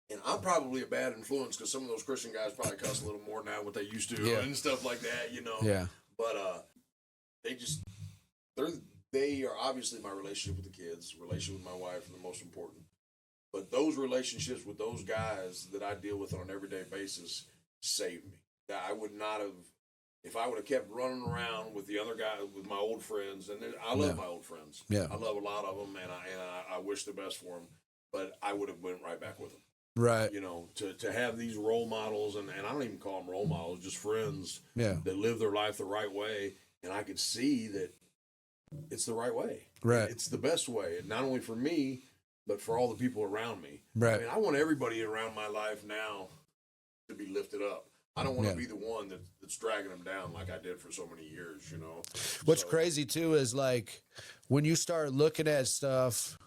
And I'm probably a bad influence because some of those Christian guys probably cuss a little more now than what they used to and stuff like that, Yeah. But they are obviously my relationship with the kids, relationship with my wife, are the most important. But those relationships with those guys that I deal with on an everyday basis saved me. That I would not have, if I would have kept running around with the other guys, with my old friends, and I love my old friends. Yeah. I love a lot of them, and I wish the best for them. But I would have went right back with them. Right. You know, to have these role models, and I don't even call them role models, just friends that live their life the right way, and I could see that it's the right way. Right. It's the best way, not only for me, but for all the people around me. Right. I mean, I want everybody around my life now to be lifted up. I don't want to be the one that's dragging them down like I did for so many years, you know. What's crazy too is like when you start looking at stuff,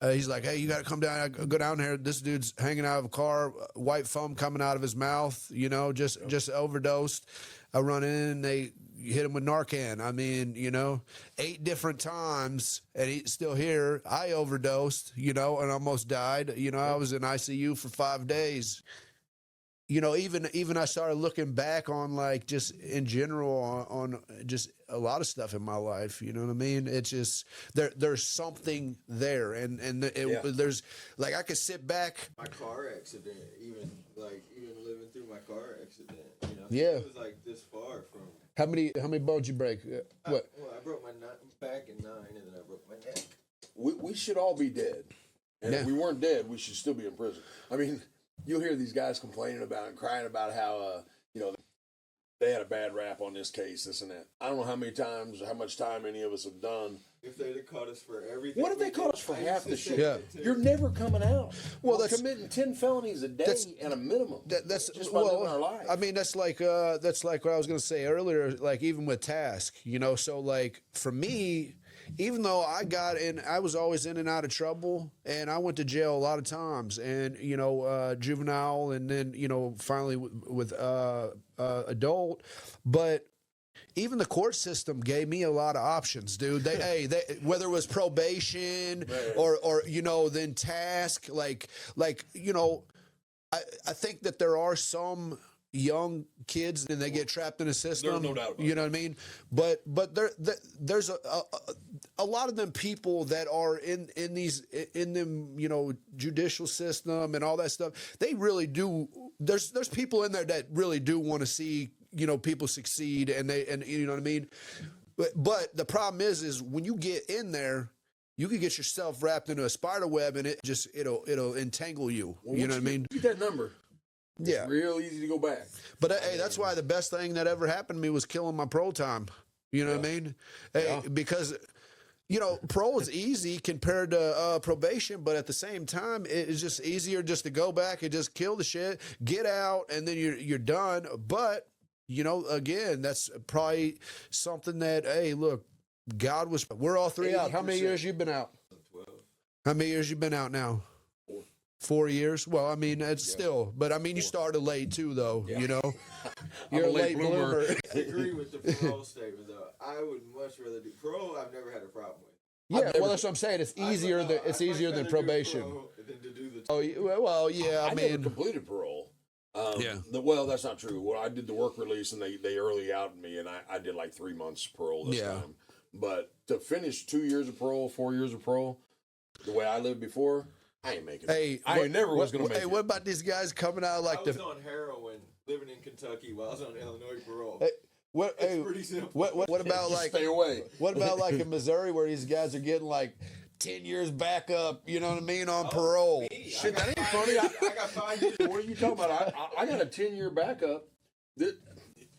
he's like, "Hey, you got to come down. Go down here. This dude's hanging out of a car, white foam coming out of his mouth. You know, just overdosed. I run in, they hit him with Narcan. I mean, you know, 8 different times, and he's still here. I overdosed, you know, and almost died. You know, I was in ICU for 5 days. You know, even I started looking back on like just in general on just a lot of stuff in my life. You know what I mean? It's just there's something there, and there's like I could sit back. My car accident, even living through my car accident, you know. Yeah. It was like this far from. How many bones you break? What? I broke my back in 9, and then I broke my neck. We should all be dead, and if we weren't dead, we should still be in prison. I mean, you'll hear these guys complaining about and crying about how you know, they had a bad rap on this case, this and that. I don't know how much time any of us have done. If they'd have caught us for everything. What if they caught us for half the shit? Yeah. You're never coming out. Well, We're that's committing 10 felonies a day and a minimum. That's just by living our life. I mean, that's like what I was going to say earlier. Like even with Task, you know. So like for me, even though I was always in and out of trouble, and I went to jail a lot of times, and you know, juvenile, and then you know, finally with adult, but. Even the court system gave me a lot of options, dude. They whether it was probation or you know, then Task, like you know, I think that there are some young kids and they get trapped in a system. There's no doubt about you know what I mean? But there's a lot of them people that are in them, you know, judicial system and all that stuff. They really do. There's people in there that really do want to see, you know, people succeed, and you know what I mean. But the problem is when you get in there, you can get yourself wrapped into a spider web, and it'll entangle you. Well, you know what I mean? Get that number. Yeah, It's real easy to go back. But hey, that's why the best thing that ever happened to me was killing my parole time. You know what I mean? Hey, because you know, parole is easy compared to probation, but at the same time, it's just easier just to go back and just kill the shit, get out, and then you're done. But you know, again, that's probably something that, hey, look, we're all 3 out. How many years you been out? 12. How many years you been out now? 4 years? Well, I mean, it's still, but I mean, you started late too, though, you know? You're a late bloomer. I agree with the parole statement, though. I would much rather do parole. I've never had a problem with. Yeah, well, that's what I'm saying. It's easier than probation. Than to do the Well, yeah, I mean, never completed parole. Yeah. Well, that's not true. Well, I did the work release, and they early outed me, and I did like 3 months parole this time. But to finish 2 years of parole, 4 years of parole, the way I lived before, I ain't making it. hey, I never was going to make Hey, it. what about these guys coming out like I was on heroin, living in Kentucky while I was on Illinois parole. It's pretty simple. What about like Stay away. What about like in Missouri where these guys are getting like 10 years back up, you know what I mean, on parole? Shit, that ain't funny. I got 5 years. What are you talking about? I got a 10-year backup.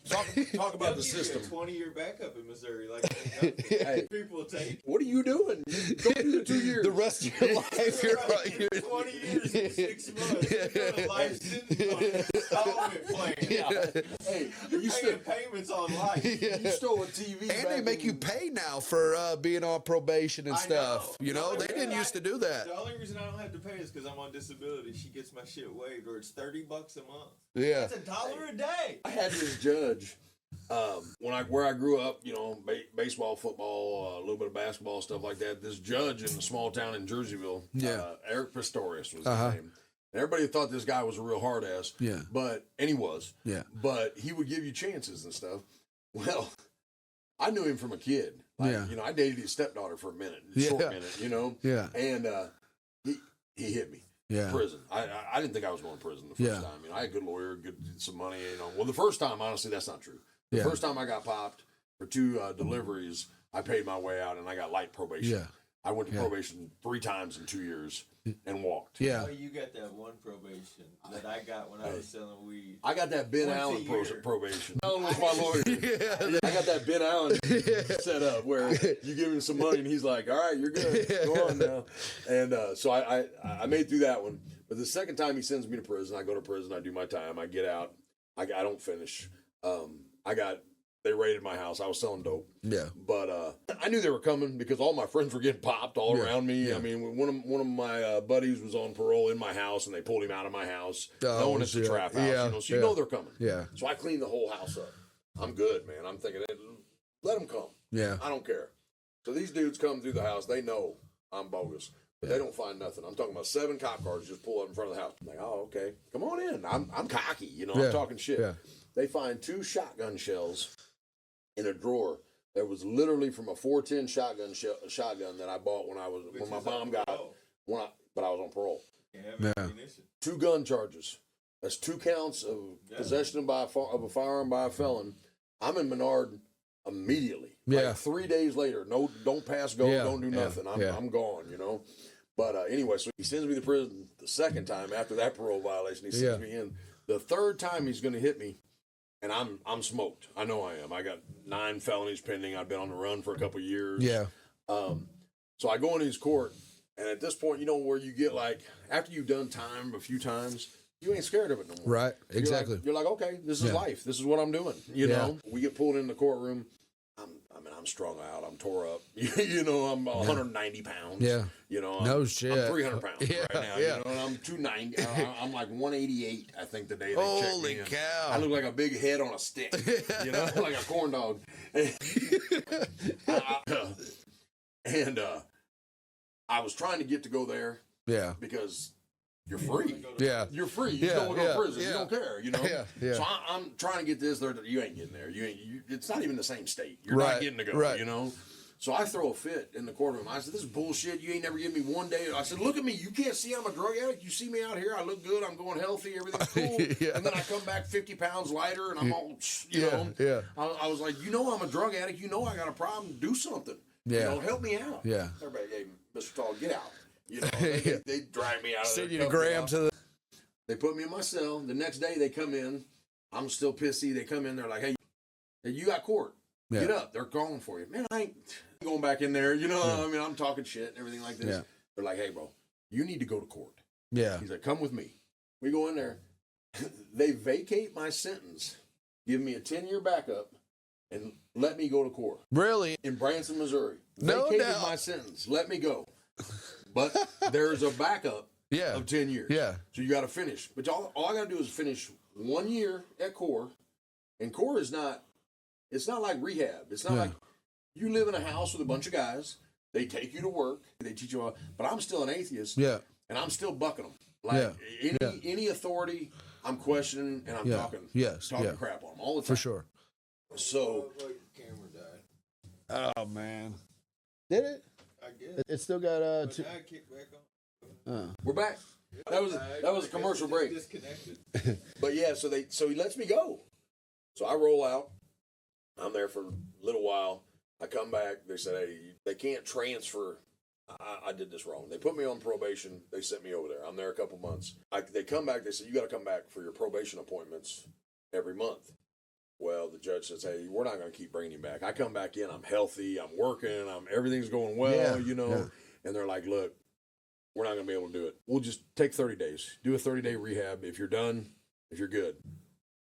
Talk about the system. 20-year backup in Missouri, like hey, people take. What are you doing? Don't do the 2 years. The rest of your life, you're 20 years and 6 months. You got a license on an installment plan. Hey, You're paying payments on life. You stole a TV. And they make you pay now for being on probation and stuff. You know, they didn't used to do that. The only reason I don't have to pay is because I'm on disability. She gets my shit waived, or it's $30 a month. Yeah. That's $1 a day. I had this judge where I grew up, you know, baseball, football, a little bit of basketball, stuff like that. This judge in a small town in Jerseyville, Eric Pistorius was his name. And everybody thought this guy was a real hard ass. Yeah. And he was. Yeah. But he would give you chances and stuff. Well, I knew him from a kid. Like, Yeah. You know, I dated his stepdaughter for a minute, short minute, you know? Yeah. And he hit me. Yeah. Prison. I didn't think I was going to prison the first time. You know, I had a good lawyer, some money, you know. Well, the first time, honestly, that's not true. The first time I got popped for 2 deliveries, I paid my way out and I got light probation. Yeah. I went to probation 3 times in 2 years and walked. Yeah. Oh, you got that one probation that I got when I was selling weed. I got that Ben Once a Allen year. probation. Allen was my lawyer. I got that Ben Allen set up where you give him some money and he's like, all right, you're good. Go on now. And so I made through that one. But the second time he sends me to prison, I go to prison, I do my time, I get out. I don't finish. They raided my house. I was selling dope. Yeah. But I knew they were coming because all my friends were getting popped all around me. Yeah. I mean, one of my buddies was on parole in my house, and they pulled him out of my house. Knowing it's a trap house, Yeah. you know, so you know they're coming. Yeah. So I cleaned the whole house up. I'm good, man. I'm thinking, let them come. Yeah. I don't care. So these dudes come through the house. They know I'm bogus. But they don't find nothing. I'm talking about 7 cop cars just pull up in front of the house. I'm like, oh, okay. Come on in. I'm cocky. You know, I'm talking shit. Yeah. They find 2 shotgun shells in a drawer that was literally from a 410 shotgun that I bought when my mom got but I was on parole. Yeah. 2 gun charges. That's 2 counts of possession of a firearm by a felon. I'm in Menard immediately. Yeah. Like 3 days later. No, don't pass go. Yeah. Don't do nothing. I'm gone. You know. But anyway, so he sends me to prison the second time after that parole violation. He sends me in. The third time he's going to hit me. And I'm smoked. I know I am. I got 9 felonies pending. I've been on the run for a couple of years. Yeah. So I go into his court, and at this point, you know, where you get like, after you've done time a few times, you ain't scared of it no more. Right. Exactly. You're like, okay, this is life. This is what I'm doing. You know, we get pulled in the courtroom. I'm strung out. I'm tore up. You know, I'm 190 pounds. Yeah. You know, No shit. I'm 300 pounds right now. Yeah. You know, and I'm 290. I'm like 188, I think, the day they checked me Holy in. cow. I look like a big head on a stick. You know, like a corn dog. And I was trying to get to go there Yeah. because you're free. Yeah. You're free. You don't want to go to prison. You don't care, you know? Yeah. So I'm trying to get this. You ain't getting there. It's not even the same state. You're Right, not getting to go, right. you know? So I throw a fit in the courtroom. I said, this is bullshit. You ain't never given me one day. I said, look at me. You can't see I'm a drug addict. You see me out here. I look good. I'm going healthy. Everything's cool. Yeah. And then I come back 50 pounds lighter and I'm all, you know? Yeah. I was like, you know I'm a drug addict. You know I got a problem. Do something. Yeah. You know, help me out. Yeah. Everybody, hey, Mr. Tall, get out. You know, they drag me out of there. Send you to Graham to the. They put me in my cell. The next day they come in. I'm still pissy. They come in. They're like, hey, you got court. Yeah. Get up. They're calling for you. Man, I ain't going back in there. You know, I mean, I'm talking shit and everything like this. Yeah. They're like, hey, bro, you need to go to court. Yeah. He's like, come with me. We go in there. They vacate my sentence, give me a 10-year backup, and let me go to court. Really? In Branson, Missouri. No Vacated doubt. my sentence. Let me go. But there's a backup Yeah. of 10 years. Yeah. So you got to finish. But all I got to do is finish 1 year at core. And core is not, it's not like rehab. It's not like you live in a house with a bunch of guys. They take you to work. They teach you all. But I'm still an atheist. Yeah. And I'm still bucking them. Like any authority, I'm questioning and I'm talking crap on them all the time. For sure. So. Look, your camera died. Oh man. Did it? I guess. It still got But now it kicked back on. We're back. That was a commercial break. Disconnected. But yeah, so he lets me go. So I roll out. I'm there for a little while. I come back. They said, hey, they can't transfer. I did this wrong. They put me on probation. They sent me over there. I'm there a couple months. They come back. They said, you got to come back for your probation appointments every month. Well, the judge says, hey, we're not going to keep bringing you back. I come back in. I'm healthy. I'm working. Everything's going well, you know. Yeah. And they're like, look, we're not going to be able to do it. We'll just take 30 days. Do a 30-day rehab. If you're done, if you're good.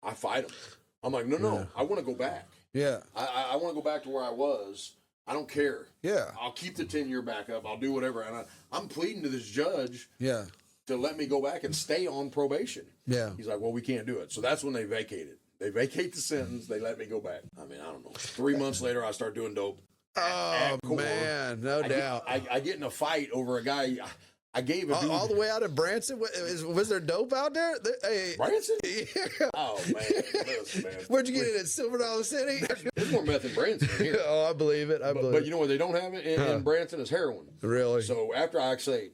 I fight them. I'm like, no, I want to go back. Yeah. I want to go back to where I was. I don't care. Yeah. I'll keep the 10-year backup. I'll do whatever. And I'm pleading to this judge to let me go back and stay on probation. Yeah. He's like, well, we can't do it. So that's when they vacated. They vacate the sentence. They let me go back. I mean, I don't know. 3 months later, I start doing dope. Oh, man. No doubt. I get in a fight over a guy. I gave a dude all the way out of Branson. Was there dope out there? Hey, Branson. yeah. Oh man, listen, man. Where'd you get it at Silver Dollar City? There's more meth in Branson than here. Oh, I believe it. But you know what they don't have it in Branson is heroin. Really? So after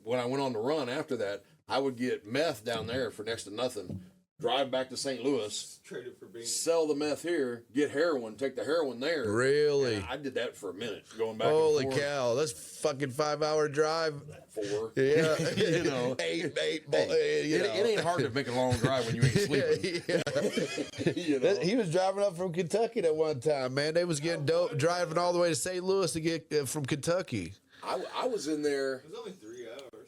when I went on the run after that, I would get meth down there for next to nothing. Drive back to St. Louis, Trade it for beans. sell the meth here, get heroin, take the heroin there. Really? And I did that for a minute, going back. Holy and forth. cow! That's fucking 5-hour drive. 4. Yeah, you know, eight. It ain't hard to make a long drive when you ain't sleeping. You know? He was driving up from Kentucky at one time, man. They was getting dope, driving all the way to St. Louis to get from Kentucky. I was in there, It was only 3 hours.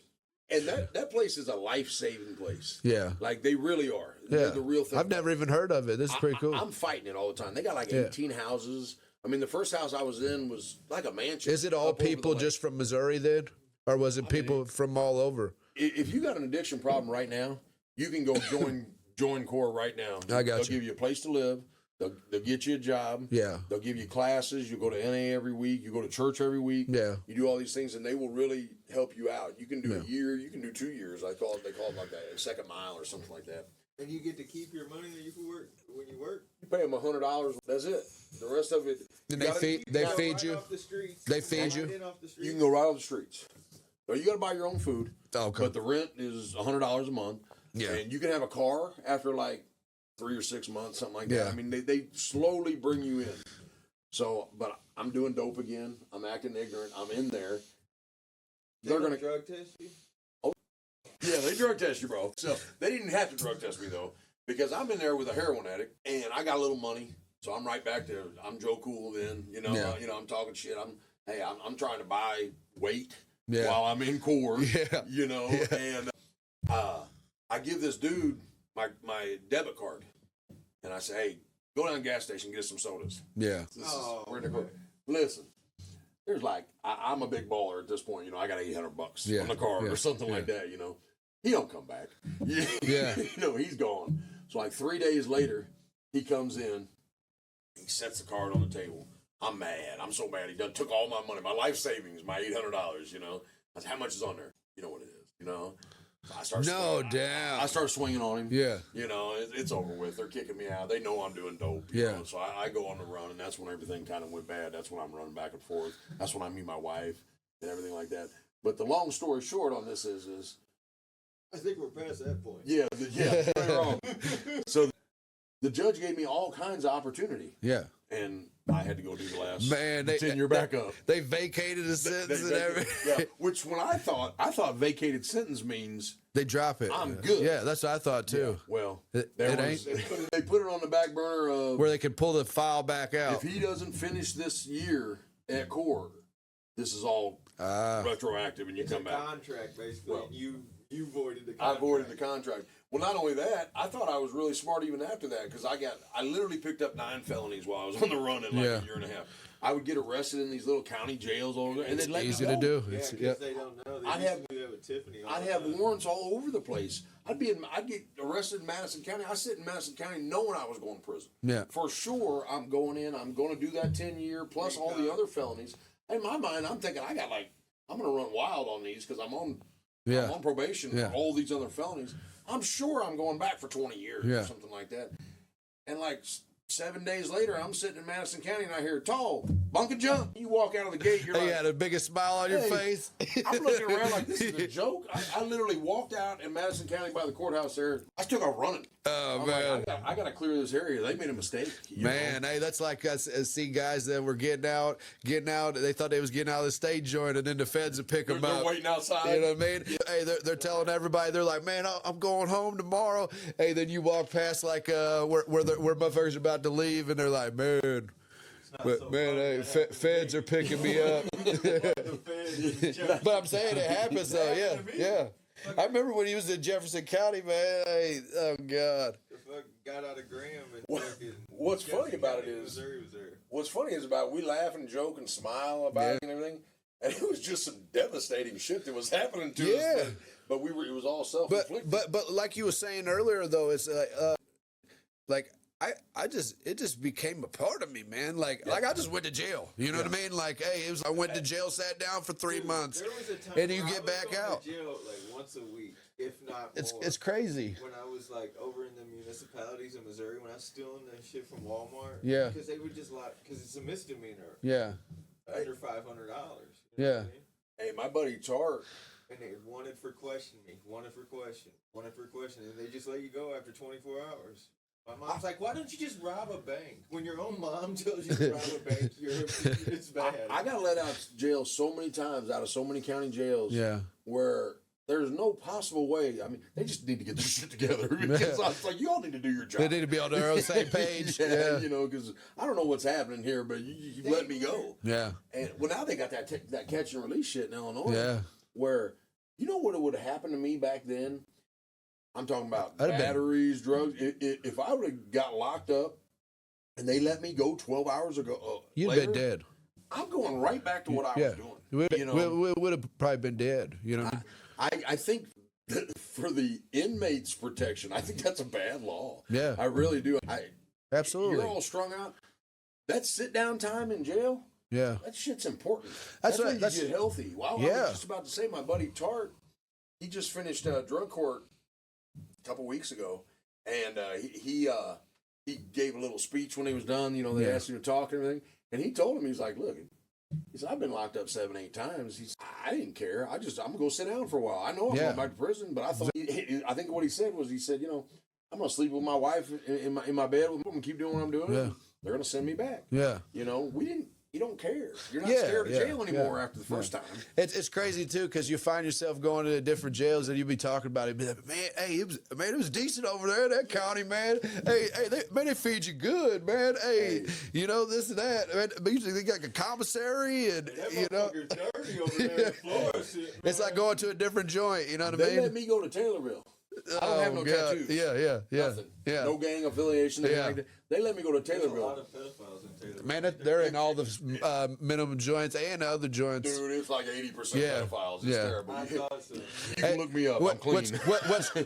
and that place is a life-saving place. Yeah. Like they really are. Yeah, They're the real thing. I've never even heard of it. This is pretty cool. I'm fighting it all the time. They got like 18 houses. I mean, the first house I was in was like a mansion. Is it all up over the people lake. just from Missouri then? Or was it people from all over? If you got an addiction problem right now, you can go join Core right now. I got They'll you. give you a place to live. They'll get you a job. Yeah. They'll give you classes. You go to NA every week. You go to church every week. Yeah. You do all these things, and they will really help you out. You can do a year. You can do 2 years. They call it like that, a second mile or something like that. And you get to keep your money that you can work when you work. You pay them $100. That's it. The rest of it. And you they gotta- feed you they gotta- feed you. Off the streets. They feed you? Right in off the streets. You can go right off the streets. So you got to buy your own food. Okay. But the rent is $100 a month. Yeah. And you can have a car after like 3 or 6 months, something like that. Yeah. I mean, they slowly bring you in. So, but I'm doing dope again. I'm acting ignorant. I'm in there. They're don't gonna drug test you. Yeah, they drug test you, bro. So they didn't have to drug test me though, because I'm in there with a heroin addict, and I got a little money, so I'm right back there. I'm Joe Cool then, I'm talking shit. I'm trying to buy weight while I'm in core, and I give this dude my debit card, and I say, hey, go down to the gas station and get us some sodas. Yeah. We're in the car. Listen. There's like I'm a big baller at this point, I got $800 on the card or something like that, He don't come back. Yeah. He's gone. So like 3 days later, he comes in, he sets the card on the table. I'm mad. I'm so mad. He done took all my money, my life savings, my $800, I said, how much is on there? You know what it is, So I start I start swinging on him. Yeah. It's over with. They're kicking me out. They know I'm doing dope. You know? So I go on the run, and that's when everything kind of went bad. That's when I'm running back and forth. That's when I meet my wife and everything like that. But the long story short on this is I think we're past that point. yeah, very wrong. So the judge gave me all kinds of opportunity. Yeah. And I had to go do the last 10-year backup. They vacated the sentence and everything. Yeah, which when I thought vacated sentence means they drop it. I'm good. Yeah, that's what I thought too. Well, It ain't. They put it on the back burner of Where they can pull the file back out. if he doesn't finish this year at core, this is all retroactive, and you It's come a back. contract, basically. Well, and you voided the I contract. voided the contract. Well, not only that, I thought I was really smart even after that because I literally picked up 9 felonies while I was on the run in like a year and a half. I would get arrested in these little county jails over there, and they'd let me Easy go. to do. Yeah, It's- because they don't know. They I'd used have- to do that with Tiffany. all I'd the have time. warrants all over the place. I'd get arrested in Madison County. I sit in Madison County knowing I was going to prison. Yeah. For sure, I'm going in. I'm going to do that 10-year plus all the other felonies. In my mind, I'm thinking I'm going to run wild on these because I'm on probation for all these other felonies. I'm sure I'm going back for 20 years or something like that. And like 7 days later, I'm sitting in Madison County and I hear, tall, bunk and jump. You walk out of the gate, you're Hey, you like, had the biggest smile on your Hey. face. I'm looking around like this is a joke. I literally walked out in Madison County by the courthouse there. I took off running. Oh, I'm man. like, I got to clear this area. They made a mistake. you Man, know? hey, that's like us see guys that were getting out. They thought they was getting out of the state joint, and then the feds would pick them They're up. waiting outside. You know what I mean? Hey, they're telling everybody, they're like, man, I'm going home tomorrow. Hey, then you walk past like where motherfuckers are about to leave, and they're like, man, hey, feds are picking me up. But I'm saying it happens though. Yeah. I remember when he was in Jefferson County, man. Hey, oh God. The fuck got out of Graham and What's funny about it is, Missouri was there. what's funny is about we laugh and joke and smile about it and everything, and it was just some devastating shit that was happening to us. But it was all self-inflicted. But like you were saying earlier, though, it's like it just became a part of me, man. Like I just went to jail. You know what I mean? Like, hey, I went to jail, sat down for 3 months, There was a time and you where I get was back going out. to jail like once a week, if not more. It's crazy. When I was like over in the municipalities in Missouri, when I was stealing the shit from Walmart, Yeah. because they would just because it's a misdemeanor, Yeah, under $500. Yeah. Hey, my buddy Tart. And they wanted for question, and they just let you go after 24 hours. My mom's like, why don't you just rob a bank? When your own mom tells you to rob a bank, it's bad. I got let out of jail so many times, out of so many county jails. Yeah. Where there's no possible way. I mean, they just need to get their shit together. Because I was like, you all need to do your job. They need to be on their own same page. Yeah. You know, because I don't know what's happening here, but you let me go. Yeah. And well, now they got that catch and release shit in Illinois. Yeah. Where you know what would have happened to me back then? I'm talking about I'd have been- batteries, drugs. If I would have got locked up and they let me go 12 hours ago, You'd later, been dead. I'm going right back to what I was doing. We would have probably been dead. You know what I mean? I think that for the inmates' protection, I think that's a bad law. Yeah. I really do. Absolutely. You're all strung out. That sit down time in jail, Yeah. that shit's important. That's when right. you That's- get healthy. Well, I Yeah. was just about to say, my buddy Tart, he just finished drug court a couple weeks ago, and he gave a little speech when he was done. You know, they asked him to talk and everything, and he told him, he's like, look, he said, I've been locked up 7-8 times. He said, I didn't care. I'm gonna go sit down for a while. I know I'm going back to prison, but I thought I think what he said was, he said, you know, I'm gonna sleep with my wife in my bed with them and keep doing what I'm doing. Yeah. They're gonna send me back. Yeah. You know, you don't care. You're not Yeah, scared of yeah, jail anymore yeah, after the first time. It's crazy too, because you find yourself going to different jails and you be talking about it. Be like, man, hey, it was decent over there in that county, man. Hey, they feed you good, man. Hey, you know this and that. Man, but usually they got like a commissary and you know, dirty over there in Florida. it's like going to a different joint. You know what I They mean? let me go to Taylorville. I don't have no God. tattoos. Yeah. Nothing. Yeah. No gang affiliation. Anything Yeah. like that. They let me go to There's a lot Taylorville. of pedophiles in Taylor. Man, they're in all the minimum joints and other joints. Dude, it's like 80% Yeah. pedophiles. It's Yeah. terrible. I You thought so. can look me up. I'm clean.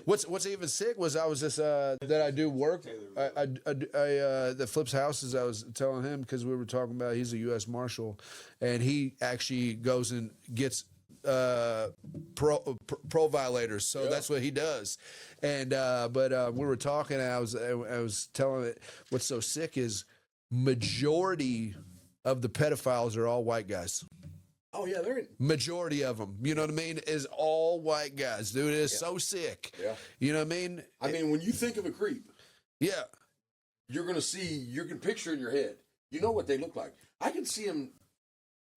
What's even sick was I was just that I do work. I that flips houses. I was telling him because we were talking about he's a U.S. Marshal, and he actually goes and gets pro violators. So that's what he does. And but we were talking, and I was telling it what's so sick is majority of the pedophiles are all white guys. Oh, yeah, they're in. Majority of them, you know what I mean, is all white guys, dude. It is so sick. Yeah. You know what I mean? I mean, when you think of a creep, Yeah. you can picture in your head. You know what they look like. I can see them.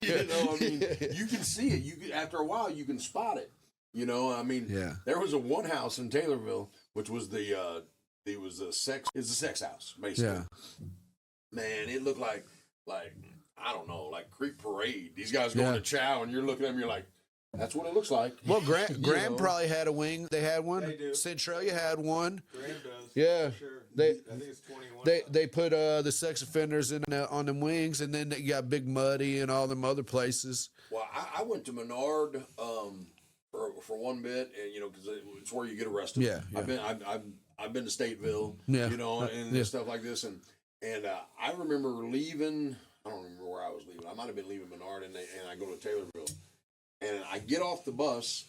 You know, I mean, you can see it. After a while, you can spot it. You know, I mean, there was one house in Taylorville, which was it's a sex house, basically. Yeah. Man, it looked like I don't know, like Creek Parade. These guys going to chow, and you're looking at them, you're like, that's what it looks like. Well, Graham know? probably had a wing. They had one. They do. Centralia had one. Graham does. Yeah. For sure. They- I think it's 21. They put the sex offenders on them wings, and then you got Big Muddy and all them other places. Well, I went to Menard for one bit, and you know, because it's where you get arrested. Yeah. I've been to Stateville. Yeah. You know, and stuff like this, and I remember leaving. I don't remember where I was leaving. I might have been leaving Menard, and I go to Taylorville, and I get off the bus.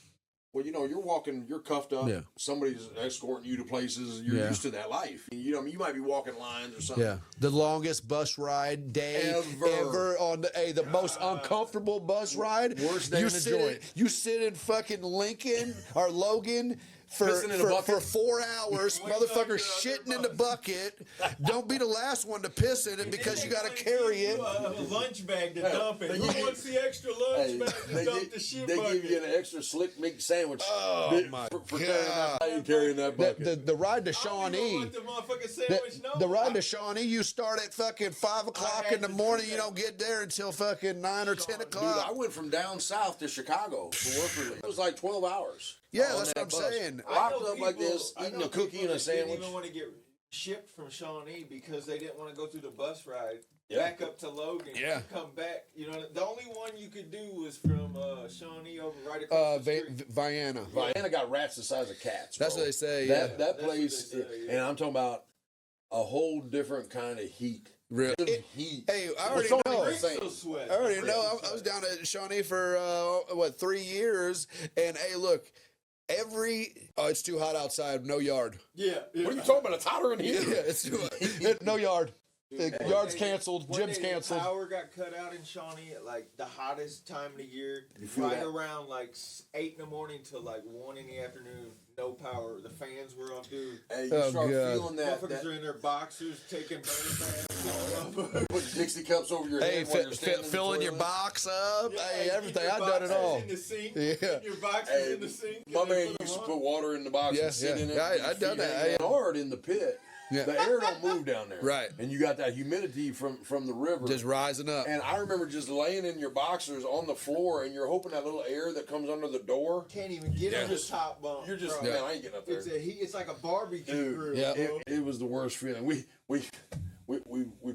Well, you know, you're walking, you're cuffed up. Yeah. Somebody's escorting you to places. You're used to that life. You know, you might be walking lines or something. Yeah, the longest bus ride day ever on the most uncomfortable bus ride. Worst day in the joint. You sit in fucking Lincoln or Logan for Pissing in a bucket. 4 hours, motherfucker shitting in the bucket. Don't be the last one to piss in it because you got to carry it. A lunch bag to dump it. Who wants the extra lunch bag to dump the shit They bucket? give you an extra slick meat sandwich. Oh, my for God. carrying that bucket. The ride to I don't Shawnee. even want the motherfucking sandwich, no. The ride to Shawnee, you start at fucking 5 o'clock in the morning. You don't get there until fucking 9 or 10 Dude, o'clock. I went from down south to Chicago to work for It was like 12 hours. Yeah, on that's that what I'm bus. saying. Locked up like this, eating a cookie and a sandwich. Didn't even want to get shipped from Shawnee because they didn't want to go through the bus ride Yeah. back up to Logan. Yeah. And come back. You know, the only one you could do was from Shawnee over right across the street. Vienna. Vienna got rats the size of cats. That's bro. what they say. That Yeah. place, what they say, yeah. and I'm talking about a whole different kind of heat. Really? Heat. Hey, I already Well, know. Rick's still sweat. I already know. I was down at Shawnee for 3 years, and hey, look, it's too hot outside. No yard. Yeah. What are you talking about? It's hotter in here. Yeah, it's too hot. No yard. Yard's canceled. One Gym's day the canceled. power got cut out in Shawnee at like the hottest time of the year, feel right that? around like 8 in the morning till like 1 in the afternoon. No power. The fans were off, dude. Hey, you Oh, start God. feeling that. Motherfuckers are in their boxers taking baths. Put Dixie cups over your Hey, head while you're standing in the filling your toilet. box up. Hey, keep everything. your I've done it boxers all. In the sink. Yeah. Keep your boxers Hey, in the sink. my and then man put used to them put on. water in the box Yeah, and sit yeah. in it. Yeah, with I your done feet that. hanging Yeah. hard in the pit. Yeah. The air don't move down there. Right. And you got that humidity from the river. Just rising up. And I remember just laying in your boxers on the floor, and you're hoping that little air that comes under the door. Can't even get on the top bunk. You're just, bro. man, I ain't getting up there. It's like a barbecue Dude, grill. yeah. bro. It was the worst feeling. We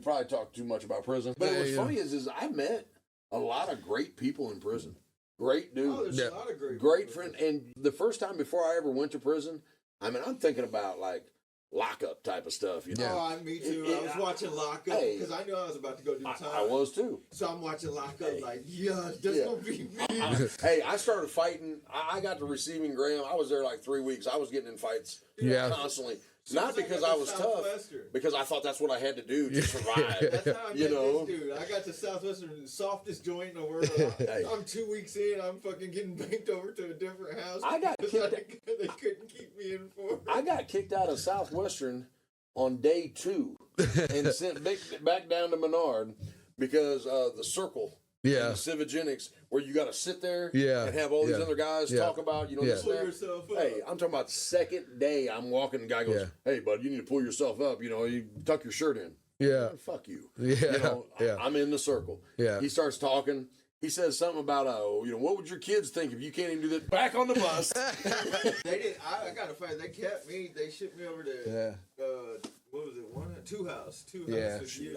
probably talked too much about prison. But what's Yeah. funny is I met a lot of great people in prison. Great dudes. Oh, there's Yeah. a lot of great Friend. And the first time before I ever went to prison, I mean, I'm thinking about like lockup type of stuff, you know. Oh, me too. I was watching Lockup Hey. because I knew I was about to go do time. I was too. So I'm watching Lockup like, yeah, that's Yeah. gonna be me. Hey, I started fighting. I got to receiving Graham. I was there like 3 weeks. I was getting in fights Yeah. constantly. Soon Not as I because got I to was tough, Southwestern. because I thought that's what I had to do to survive. That's how I met You know? this dude. I got to Southwestern, the softest joint in the world. Hey. I'm 2 weeks in. I'm fucking getting banked over to a different house. I got because kicked- they couldn't keep me in for. I got kicked out of Southwestern on day 2 and sent back down to Menard because the circle. Yeah. And the Civigenics, where you got to sit there Yeah. and have all these Yeah. other guys Yeah. talk about, you know, Yeah. this Pull and that. yourself up. Hey, I'm talking about second day. I'm walking, the guy goes, Yeah. "Hey, bud, you need to pull yourself up. You know, you tuck your shirt in." Yeah. Fuck you. Yeah. You know, Yeah. I'm in the circle. Yeah. He starts talking. He says something about, you know, what would your kids think if you can't even do that? Back on the bus. They did. I got to fight. They kept me. They shipped me over to. Yeah. What was it? Two house. Yeah. With you.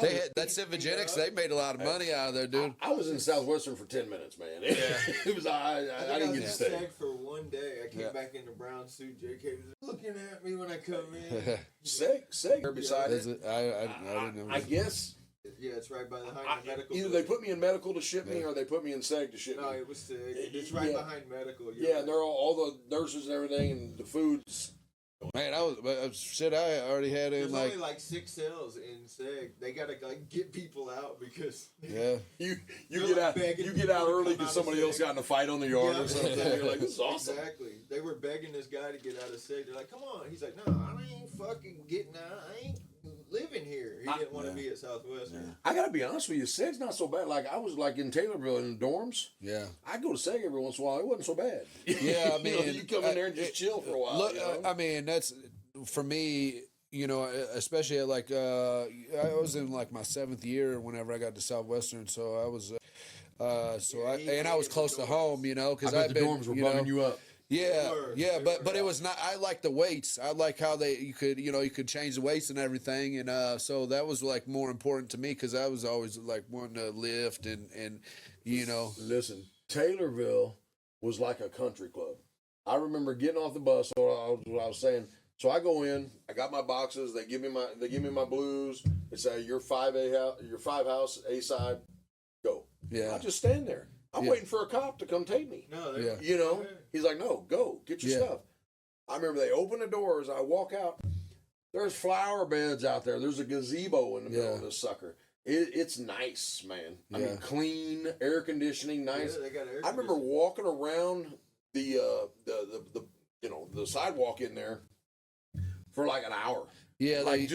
They had that Civigenics. They made a lot of money out of there, dude. I was in Southwestern for 10 minutes, man. It was I didn't get to in stay. Sag for 1 day. I came Yeah. back in the brown suit. JK was looking at me when I come in. Seg beside Is it. it? I didn't know. I guess Yeah, it's right by the behind the medical. either they put me in medical to ship me, or they put me in Seg to ship No, me. it was sick. It's right Yeah. behind medical. Yeah, and they're all the nurses and everything, and the foods. Man, shit. I already had in There's like. only like 6 cells in SEG. They gotta like get people out because Yeah. You They're get like out begging you people get out to early come because out of somebody else Seg. got in a fight on the yard or something. You're like, this is awesome. Exactly. They were begging this guy to get out of SEG. They're like, come on. He's like, no, I ain't fucking getting out. I ain't living here. He didn't want to be at Southwestern. I gotta be honest with you, Seg's not so bad. Like I was like in Taylorville in the dorms. Yeah. I go to Seg every once in a while. It wasn't so bad. Yeah, I You know, mean, you come in there and just chill for a while. Look, you know? I mean, that's for me. You know, especially at like I was in like my 7th year whenever I got to Southwestern, so I was, I was close to home. You know, I because bet I've the been dorms were you bumming know, you up. Yeah, were. yeah, They but were. it was not. I like the weights. I like how you could change the weights and everything, and so that was like more important to me because I was always like wanting to lift and you know. Listen, Taylorville was like a country club. I remember getting off the bus. So I was saying. So I go in. I got my boxes. They give me my blues. They say your 5 house A side. Go. Yeah. I just stand there. I'm Yeah. waiting for a cop to come take me. No, Yeah. You know, he's like, no, go get your Yeah. stuff. I remember they open the doors. I walk out. There's flower beds out there. There's a gazebo in the middle of this sucker. It's nice, man. I mean, clean, air conditioning, nice. Yeah, they got air I remember conditioning. walking around the sidewalk in there for like an hour. Yeah, Like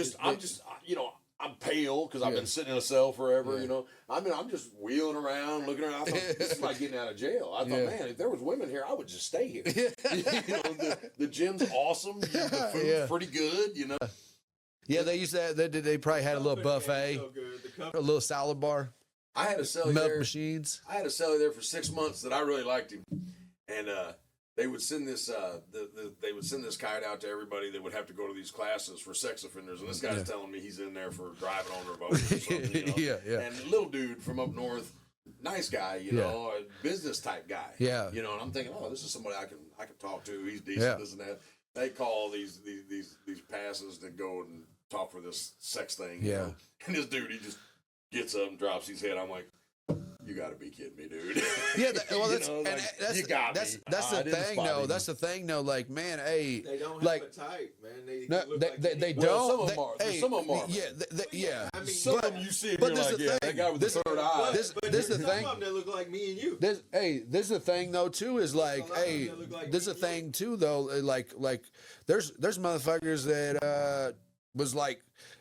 I'm pale because I've been sitting in a cell forever. Yeah. You know, I mean, I'm just wheeling around, looking around. I thought this is like getting out of jail. I thought, man, if there was women here, I would just stay here. You know, the gym's awesome. The food's pretty good. You know. Yeah, they used to. They probably had a little buffet, So good. The a company. little salad bar, I had a celly milk there. machines. I had a celly there for 6 months that I really liked him, and they would send this they would send this kite out to everybody that would have to go to these classes for sex offenders, and this guy's telling me he's in there for driving on remote or something. You know? Yeah. And little dude from up north, nice guy, you know, a business type guy. Yeah. You know, and I'm thinking, oh, this is somebody I can talk to. He's decent, this and that. They call these passes to go and talk for this sex thing. Yeah. You know? And this dude, he just gets up and drops his head. I'm like, you got to be kidding me, dude. Yeah, well, You know, like, you got me. That's the I didn't thing, spot though. him. That's the thing, though. Like, man, hey, They don't have like, a type, man. They no, look like they Well, don't. some of them are. Hey, Some of them are. Yeah, yeah. I mean, Some of them you see and but you're this like, the yeah, thing. that guy with This- the third eye. this but is the there's thing. Some of them that look like me and you. This is the thing though too is like, lot of hey, them that look like this is the me. thing too though. Like there's motherfuckers that was like,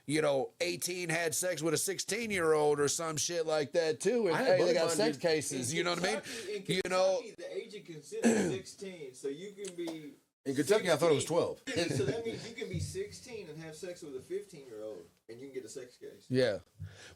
18 had sex with a 16-year-old or some shit like that too, and I had hey, they buddies got mine sex did- cases. You know what I mean? In You know. Kentucky, the age of consent is 16, so you can be. In Kentucky, I thought it was 12. So that means you can be 16 and have sex with a 15-year-old, and you can get a sex case. Yeah,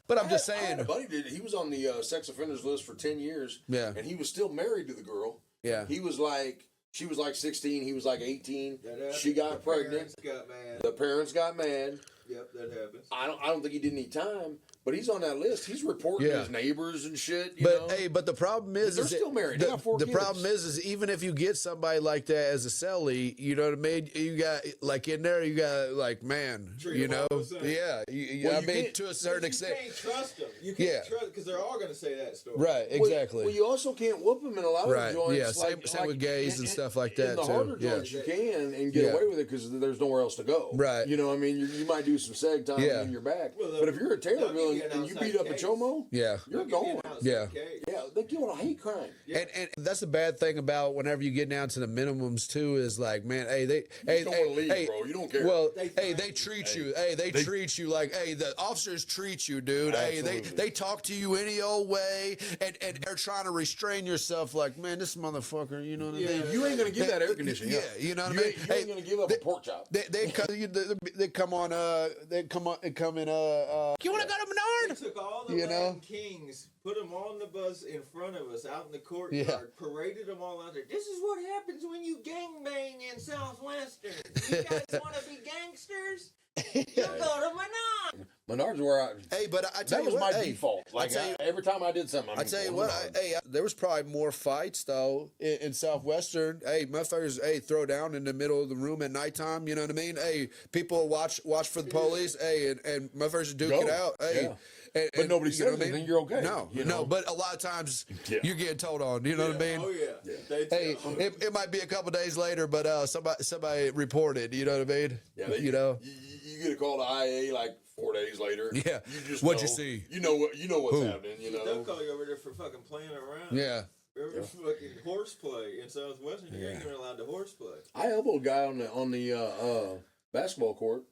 but I'm just I had saying. a buddy he was on the sex offenders list for 10 years. Yeah. And he was still married to the girl. Yeah. He was like, she was like 16. He was like 18. That happens. She got The pregnant. parents got mad. The parents got mad. Yep, that happens. I don't think he did any time, but he's on that list. He's reporting Yeah. his neighbors and shit. You But know? hey, but the problem is, They're is still that married. They The, got 4 the kids. problem is even if you get somebody like that as a cellie, you know what I mean? You got like in there, you got like man, Treat you them know, all the same. yeah. Well, I you mean, can't- to a certain You extent, can't trust them. You Yeah. can't trust because they're all going to say that story. right? Exactly. Well, you also can't whoop them in a lot of Right, joints. yeah, same with gays and stuff like that, In the too. harder Yeah. joints, you can and get Yeah. away with it because there's nowhere else to go. Right. You know what I mean? You might do some seg time Yeah. in your back. Well, but if you're a Taylorville they'll give you and an you outside beat up a case. chomo, Yeah. you're They'll give you gone. an outside Yeah. case. Yeah, they give it a hate crime. And that's the bad thing about whenever you get down to the minimums too is like, man, hey, they don't wanna leave, bro. You don't care. Well, They hey, find they you. treat you. Hey, they treat you like, hey, the officers treat you, dude. Hey, Absolutely. they talk to you any old way, and they're trying to restrain yourself. Like, man, this motherfucker, you know what I mean? You ain't gonna give that air conditioning. Yeah, up. you know what I You mean? ain't, you ain't gonna give up a pork chop. They come on. They come in. You want to go to They Menard? took all the You know? Latin kings, put them on the bus in front of us out in the courtyard, paraded them all out there. This is what happens when you gangbang in Southwestern. You guys want to be gangsters? You go to Menard. Menards where I. Hey, but I tell That you was what, my hey, default. Like tell you- every time I did something, I tell you what, there was probably more fights though in Southwestern. Hey, motherfuckers, hey, throw down in the middle of the room at nighttime. You know what I mean? Hey, people watch for the police. Hey, and motherfuckers duke it out. Hey, Yeah. and, But nobody you know says what I mean? anything, you're okay, No, you no. know? But a lot of times Yeah. you're getting told on. You know what I mean? Oh yeah. They Hey, tell. it might be a couple days later, but somebody reported. You know what I mean? Yeah, you know. You get a call to IA like 4 days later. Yeah. You just What'd know, you see? You know what's Who? happening. You They'll know. call you over there for fucking playing around. Yeah. Remember fucking horseplay in Southwestern? You ain't even allowed to horseplay. I elbowed a guy on the basketball court,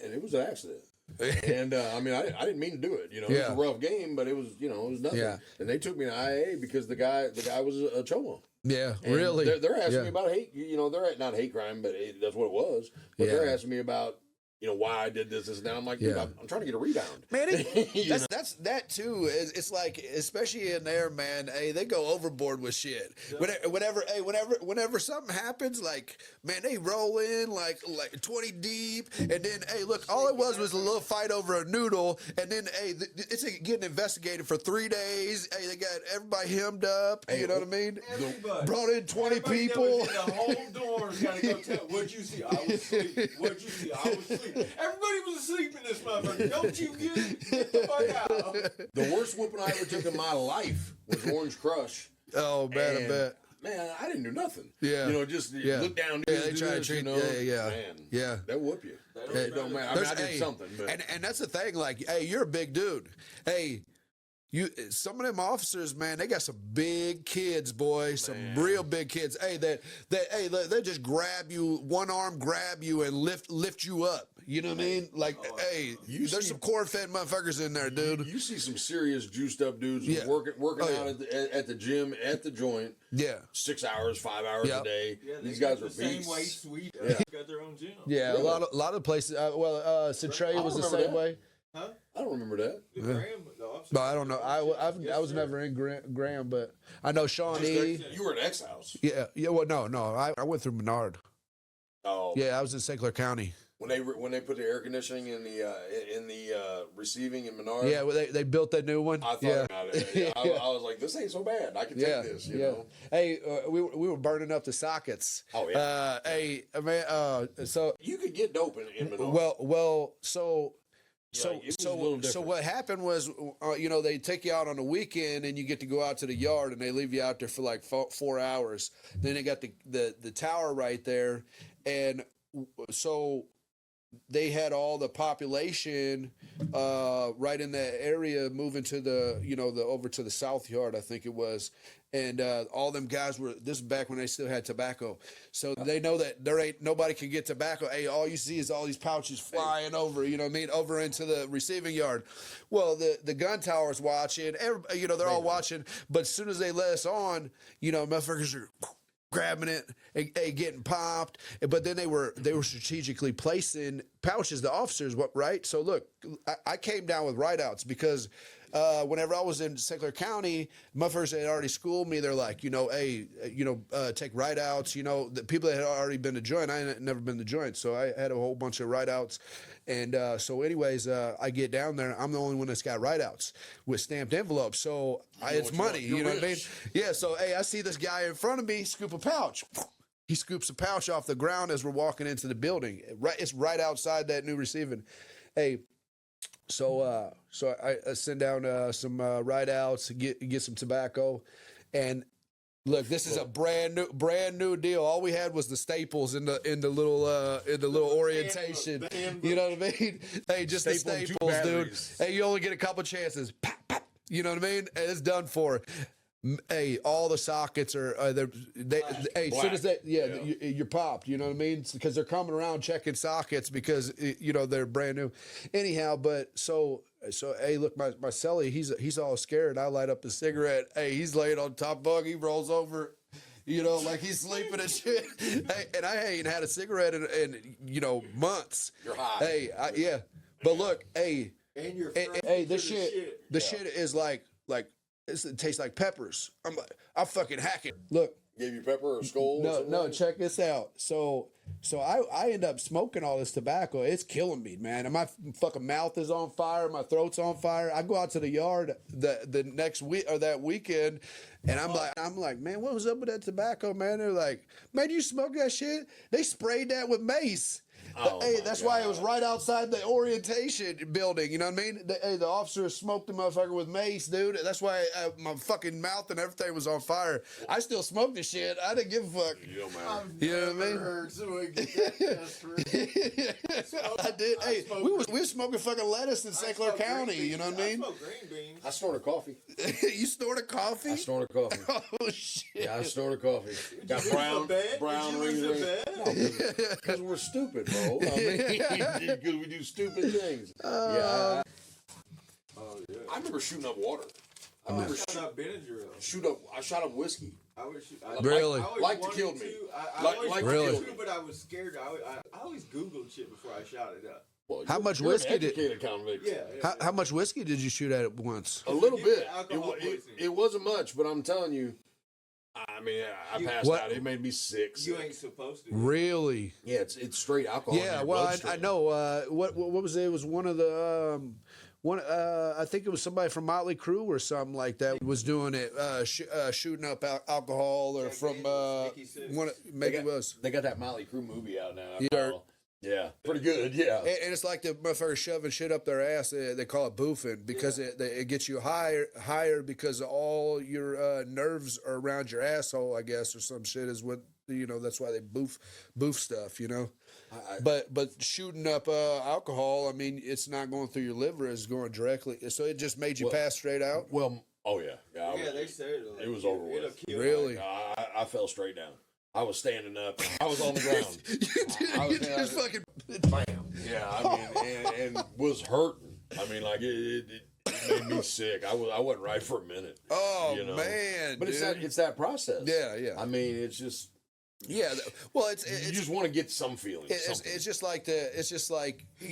and it was an accident. And I mean, I didn't mean to do it. You know, it was Yeah. a rough game, but it was it was nothing. Yeah. And they took me to IA because the guy was a chomo. Yeah. And Really. They're asking Yeah. me about hate. You know, they're not hate crime, but that's what it was. But they're Yeah. asking me about why I did this and that. I'm like, dude, Yeah. I'm trying to get a rebound. Man, You know? that's that too. It's like, especially in there, man. Hey, they go overboard with shit. Whenever something happens, like, man, they roll in like 20 deep, and then hey, look, all it was a little fight over a noodle, and then hey, it's getting investigated for 3 days. Hey, they got everybody hemmed up. You know what I mean? Everybody. Brought in 20 Everybody that people. was in the whole dorm got to go tell. What'd you see? I was asleep. What'd you see? I was asleep. Everybody was asleep in this motherfucker. Don't you get the fuck out. The worst whooping I ever took in my life was Orange Crush. Oh man, I And, bet. Man, I didn't do nothing. Yeah. Just Yeah. look down. Yeah, Do they this, try to do this, treat- you know. yeah. Man, Yeah. they'll whoop you. Hey, It don't matter. I mean, There's- I did hey, something, but and that's the thing. Like, hey, you're a big dude. Hey, some of them officers, man, they got some big kids, boy. Some real big kids. Hey, they just grab you, one arm grab you and lift you up. You know what I mean? Like, hey, You there's see- some corn-fed motherfuckers in there, dude. you see some serious juiced up dudes Yeah. working Oh, out at the gym, at the joint, Yeah. 6 hours, 5 hours Yep. a day. Yeah, they These got guys the are same beasts. weight sweet. Yeah. Got their own gym. Yeah, Really? a lot of places. Citré I was the remember same that. way. Huh? I don't remember that. The Graham, the officer. But I don't know. I Yes, was sir. never in Graham, but I know Sean E. You were at X House. Yeah. Well, no. I went through Menard. Oh, Yeah, I was in St. Clair County. When they put the air conditioning in the receiving in Menard. Yeah, well, they built that new one. I thought yeah. about it. I was like, this ain't so bad. I can take this. You know. Hey, we were burning up the sockets. Oh yeah. Hey, man. So You could get dope in Menard. So it was a little so different. what happened was, they take you out on the weekend and you get to go out to the yard and they leave you out there for like 4 hours. Then they got the tower right there, and so they had all the population right in that area moving to the over to the south yard, I think it was. And all them guys were, this is back when they still had tobacco. So they know that nobody can get tobacco. Hey, all you see is all these pouches flying over, over into the receiving yard. Well, the gun tower's watching, they're all watching. But as soon as they let us on, motherfuckers are grabbing it and getting popped. But then they were strategically placing pouches, the officers, right? So look, I came down with write-outs because whenever I was in St. Clair County, motherfuckers had already schooled me. They're like, take write-outs. The people that had already been to joint, I had never been to joint, so I had a whole bunch of write-outs. And so anyways, I get down there. I'm the only one that's got write-outs with stamped envelopes. So it's money, you know what I mean? Yeah, so, hey, I see this guy in front of me scoop a pouch. He scoops a pouch off the ground as we're walking into the building. It's right outside that new receiving. Hey, so I send down some write-outs, get some tobacco, and look, this is a brand new deal. All we had was the staples in the little orientation. You know what I mean? Hey, just the staples, dude. Hey, you only get a couple chances. Pop, pop. You know what I mean? And it's done for. Hey, all the sockets are hey, as soon as you're popped. You know what I mean? Because they're coming around checking sockets because they're brand new. Anyhow, but so hey, look, my cellie, he's all scared. I light up a cigarette. Hey, he's laying on top bunk. He rolls over. Like he's sleeping and shit. Hey, and I ain't had a cigarette in months. You're high. Hey, yeah. But look, hey, And you're hey, this shit. The shit is like. It tastes like peppers. I'm fucking hacking. Look. Gave you pepper or skull? No. Check this out. So I end up smoking all this tobacco. It's killing me, man. And my fucking mouth is on fire. My throat's on fire. I go out to the yard the next week or that weekend, and I'm like, man, what was up with that tobacco, man? They're like, man, you smoke that shit? They sprayed that with mace. Hey, that's why it was right outside the orientation building. You know what I mean? The officer smoked the motherfucker with mace, dude. That's why my fucking mouth and everything was on fire. I still smoked the shit. I didn't give a fuck. You don't matter. You know what I mean? Heard someone get that desperate. I did. Hey, we were smoking fucking lettuce in St. Clair County. You know what I mean? I smoke green beans. I snorted coffee. You snorted coffee? I snorted coffee. Oh shit! Yeah, I snorted coffee. Got brown rings in it. Because we're stupid, bro. I mean, because we do stupid things. Yeah. I remember shooting up water. I remember shot up Benadryl. I shot up whiskey. Really? Like to kill me. Like really? to, but I was scared. I always Googled shit before I shot it up. Well, How much you're whiskey an educated convict. Yeah. How much whiskey did you shoot at it once? A little bit. Alcohol It wasn't much, but I'm telling you, I mean, I passed out. It made me sick. You ain't supposed to. Really? Yeah, it's straight alcohol. Yeah. Well, I know. What was it? It was one of the I think it was somebody from Motley Crue or something like that was doing it, shooting up alcohol or from one. Maybe it was. They got that Motley Crue movie out now. Yeah. Yeah, pretty good. Yeah, and it's like the motherfuckers shoving shit up their ass. They call it boofing because it gets you higher because all your nerves are around your asshole, I guess, or some shit is what That's why they boof stuff, But shooting up alcohol, I mean, it's not going through your liver; it's going directly. So it just made you pass straight out. Well, oh yeah, they said it was over with. Really, I fell straight down. I was standing up. I was on the ground. you just fucking bam. Yeah, I mean, and was hurting. I mean, like it made me sick. I wasn't right for a minute. Oh man! But it's that process. Yeah. I mean, it's just. Yeah, well, you just want to get some feeling. It's just like The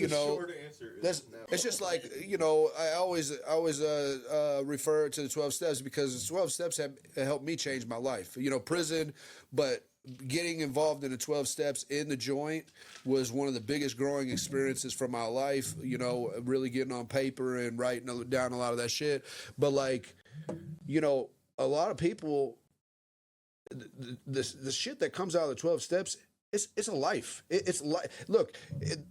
short answer is no. It's just like I always refer to the 12 steps because the 12 steps have helped me change my life. Prison, but getting involved in the 12 steps in the joint was one of the biggest growing experiences for my life, you know, really getting on paper and writing down a lot of that shit. But like, you know, a lot of people, the shit that comes out of the 12 steps, it's a life. It's like, look,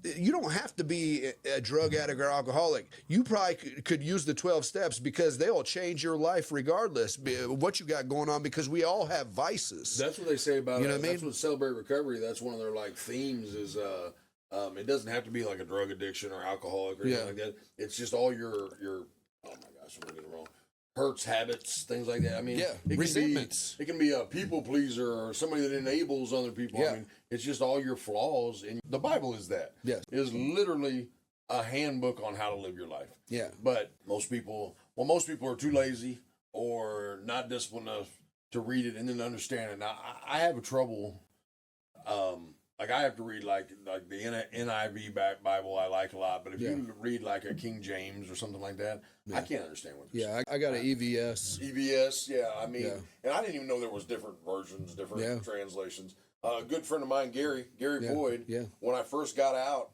you don't have to be a drug addict or alcoholic. You probably could use the 12 steps because they'll change your life regardless of what you got going on, because we all have vices. That's what they say about You know it. what I mean? That's what Celebrate Recovery, that's one of their like themes is it doesn't have to be like a drug addiction or alcoholic or anything like that. It's just all your oh my gosh, I'm getting it wrong. Hurts, habits, things like that. I mean, resentments. It can be a people pleaser or somebody that enables other people. Yeah. I mean, it's just all your flaws, and the Bible is that. Yes. It is literally a handbook on how to live your life. Yeah. But most people are too lazy or not disciplined enough to read it and then understand it. Now, I have a trouble. Like I have to read like the NIV Bible I like a lot, but if you read like a King James or something like that, I can't understand what they're saying. I got an EVS. EVS, yeah. I mean, and I didn't even know there was different versions, different translations. A good friend of mine, Gary Boyd, when I first got out,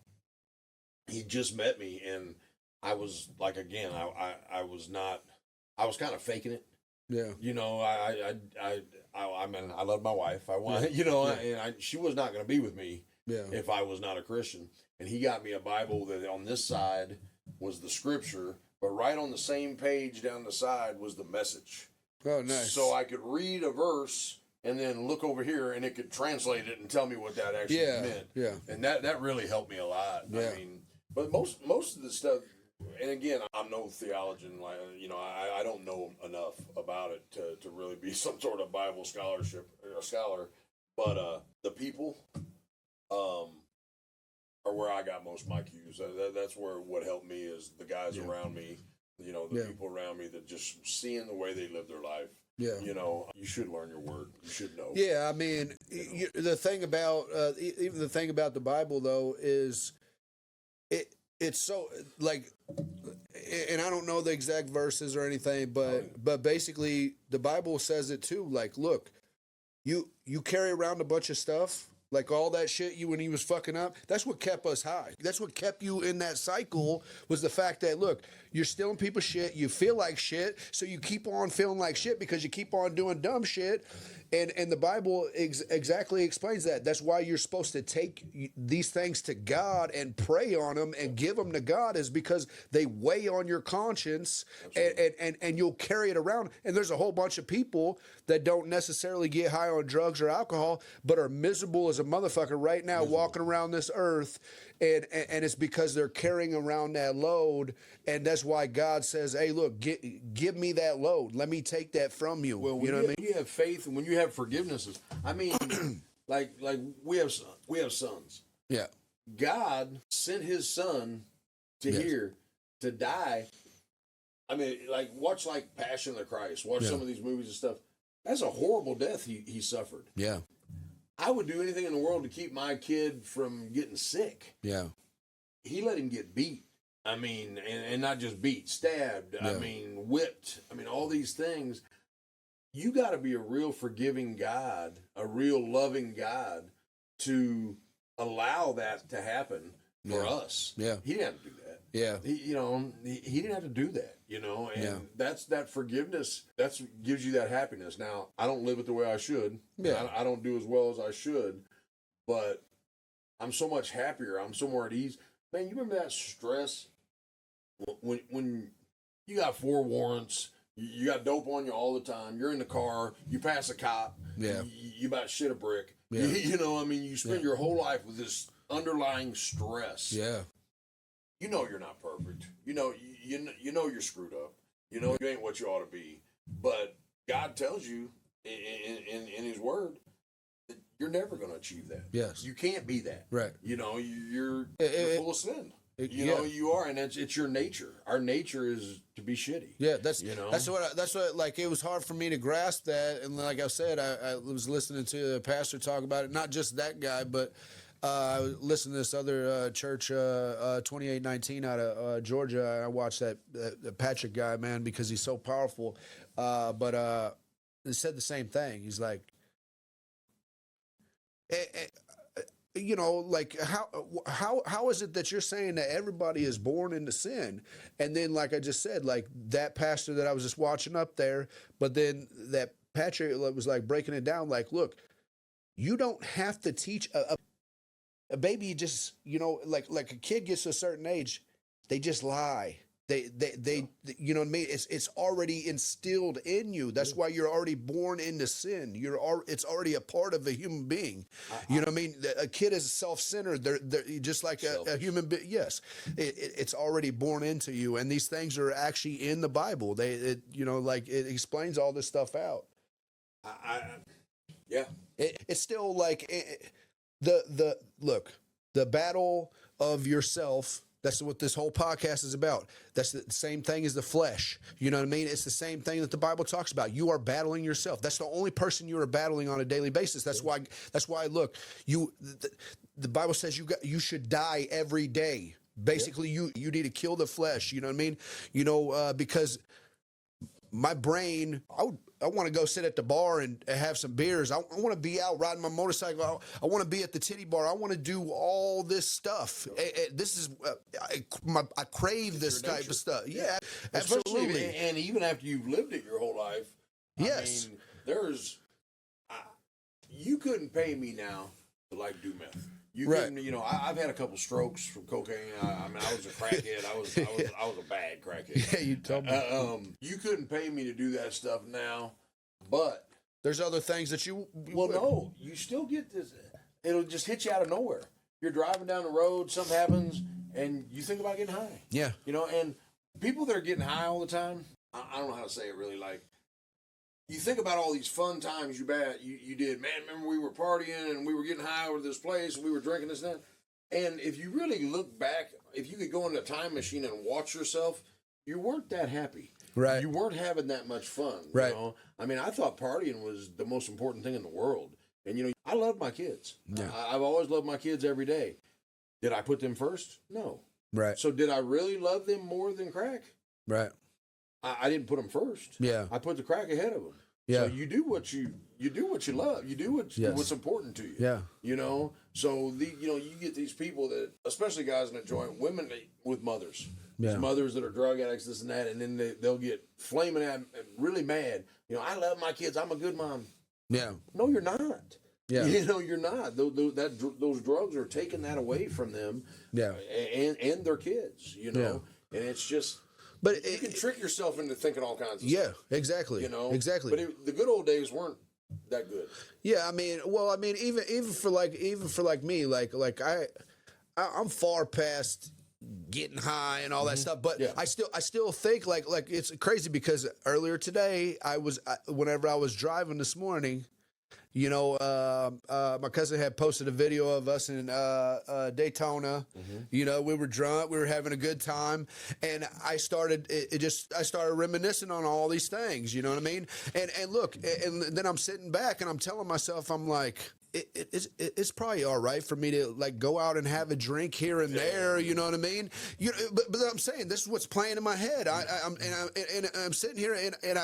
he just met me, and I was like, again, I was kind of faking it. Yeah. You know, I mean, I love my wife. I want, you know, and she was not going to be with me if I was not a Christian. And he got me a Bible that on this side was the scripture, but right on the same page down the side was the message. Oh, nice. So I could read a verse and then look over here, and it could translate it and tell me what that actually meant. Yeah. And that really helped me a lot. Yeah. I mean, but most of the stuff. And again, I'm no theologian. Like, you know, I don't know enough about it to really be some sort of Bible scholar. But the people are where I got most of my cues. That's where what helped me is the guys around me. You know, the people around me that just seeing the way they live their life. Yeah. You know, you should learn your word. You should know. Yeah, I mean, the thing about even the thing about the Bible though is it's so like, and I don't know the exact verses or anything, but basically the Bible says it too. Like, look, you carry around a bunch of stuff, like all that shit when he was fucking up. That's what kept us high. That's what kept you in that cycle, was the fact that, look, you're stealing people's shit. You feel like shit, so you keep on feeling like shit because you keep on doing dumb shit. And the Bible exactly explains that. That's why you're supposed to take these things to God and pray on them and give them to God, is because they weigh on your conscience and you'll carry it around. And there's a whole bunch of people that don't necessarily get high on drugs or alcohol, but are miserable as a motherfucker right now walking around this earth. And it's because they're carrying around that load. And that's why God says, hey, look, give me that load. Let me take that from you. Well, you know what I mean? When you have faith and when you have forgiveness, I mean, like we have sons. Yeah. God sent his son to here to die. I mean, like, watch like Passion of the Christ. Watch some of these movies and stuff. That's a horrible death he suffered. Yeah. I would do anything in the world to keep my kid from getting sick. Yeah. He let him get beat. I mean, and not just beat, stabbed. Yeah. I mean, whipped. I mean, all these things. You got to be a real forgiving God, a real loving God, to allow that to happen for us. Yeah. He didn't have to do that. Yeah. He didn't have to do that, and that's that forgiveness. That's gives you that happiness. Now, I don't live it the way I should. Yeah. I don't do as well as I should, but I'm so much happier. I'm so more at ease. Man, you remember that stress when you got 4 warrants, you got dope on you all the time, you're in the car, you pass a cop, you about shit a brick. Yeah. You spend your whole life with this underlying stress. Yeah. You know you're not perfect. You know you're screwed up. You know you ain't what you ought to be. But God tells you in His Word that you're never going to achieve that. Yes. You can't be that. Right. You're full of sin. You are, and it's your nature. Our nature is to be shitty. Yeah, that's what like, it was hard for me to grasp that. And like I said, I was listening to a pastor talk about it, not just that guy, but I listened to this other church, 2819 out of Georgia. I watched that Patrick guy, man, because he's so powerful. But he said the same thing. He's like, you know, like how is it that you're saying that everybody is born into sin? And then, like I just said, like that pastor that I was just watching up there, but then that Patrick was like breaking it down, like, look, you don't have to teach a baby, just, you know, like a kid gets to a certain age, they just lie. They you know what I mean? It's already instilled in you. That's why you're already born into sin. It's already a part of a human being. You know what I mean? A kid is self-centered. They're just like a human being. Yes, it's already born into you, and these things are actually in the Bible. You know, like it explains all this stuff out. Yeah. It's still like the battle of yourself. That's what this whole podcast is about. That's the same thing as the flesh. You know what I mean? It's the same thing that the Bible talks about. You are battling yourself. That's the only person you are battling on a daily basis. That's why look, the Bible says you should die every day. Basically, you need to kill the flesh. You know what I mean? You know, because my brain, I want to go sit at the bar and have some beers. I want to be out riding my motorcycle. I want to be at the titty bar. I want to do all this stuff. This is I crave this type of stuff. Yeah, absolutely. Especially, and even after you've lived it your whole life. Yes. I mean, you couldn't pay me now to like do meth. You Right. couldn't, you know, I've had a couple strokes from cocaine. I mean, I was a crackhead. I was a bad crackhead. Yeah, you told me. You couldn't pay me to do that stuff now, but There's other things that you well, no, you still get this. It'll just hit you out of nowhere. You're driving down the road, something happens, and you think about getting high. Yeah. You know, and people that are getting high all the time, I don't know how to say it really. Like, you think about all these fun times you did. Man, remember we were partying and we were getting high over this place and we were drinking this and that. And if you really look back, if you could go in a time machine and watch yourself, you weren't that happy. Right. You weren't having that much fun. Right. You know? I mean, I thought partying was the most important thing in the world. And, you know, I love my kids. Yeah. I've always loved my kids every day. Did I put them first? No. Right. So did I really love them more than crack? Right. I didn't put them first. Yeah. I put the crack ahead of them. Yeah. So you do what you love. You do what's important to you. Yeah. You know. So you get these people that, especially guys in the joint, women with mothers. Yeah. These mothers that are drug addicts, this and that, and then they'll get flaming at, really mad. You know, I love my kids. I'm a good mom. Yeah. No, you're not. Yeah. You know, you're not. Those drugs are taking that away from them. Yeah. And their kids. You know, and it's just. But You can trick yourself into thinking all kinds of yeah, stuff. exactly. You know, exactly. But the good old days weren't that good. Yeah, I mean, even for like me, like I'm far past getting high and all that stuff, but Yeah. I still think like it's crazy because earlier today whenever I was driving this morning, you know, my cousin had posted a video of us in Daytona. You know, we were drunk, we were having a good time, and I started reminiscing on all these things. You know what I mean? And look, and then I'm sitting back and I'm telling myself, I'm like, it's probably all right for me to like go out and have a drink here and there. You know what I mean? But I'm saying this is what's playing in my head. I'm sitting here and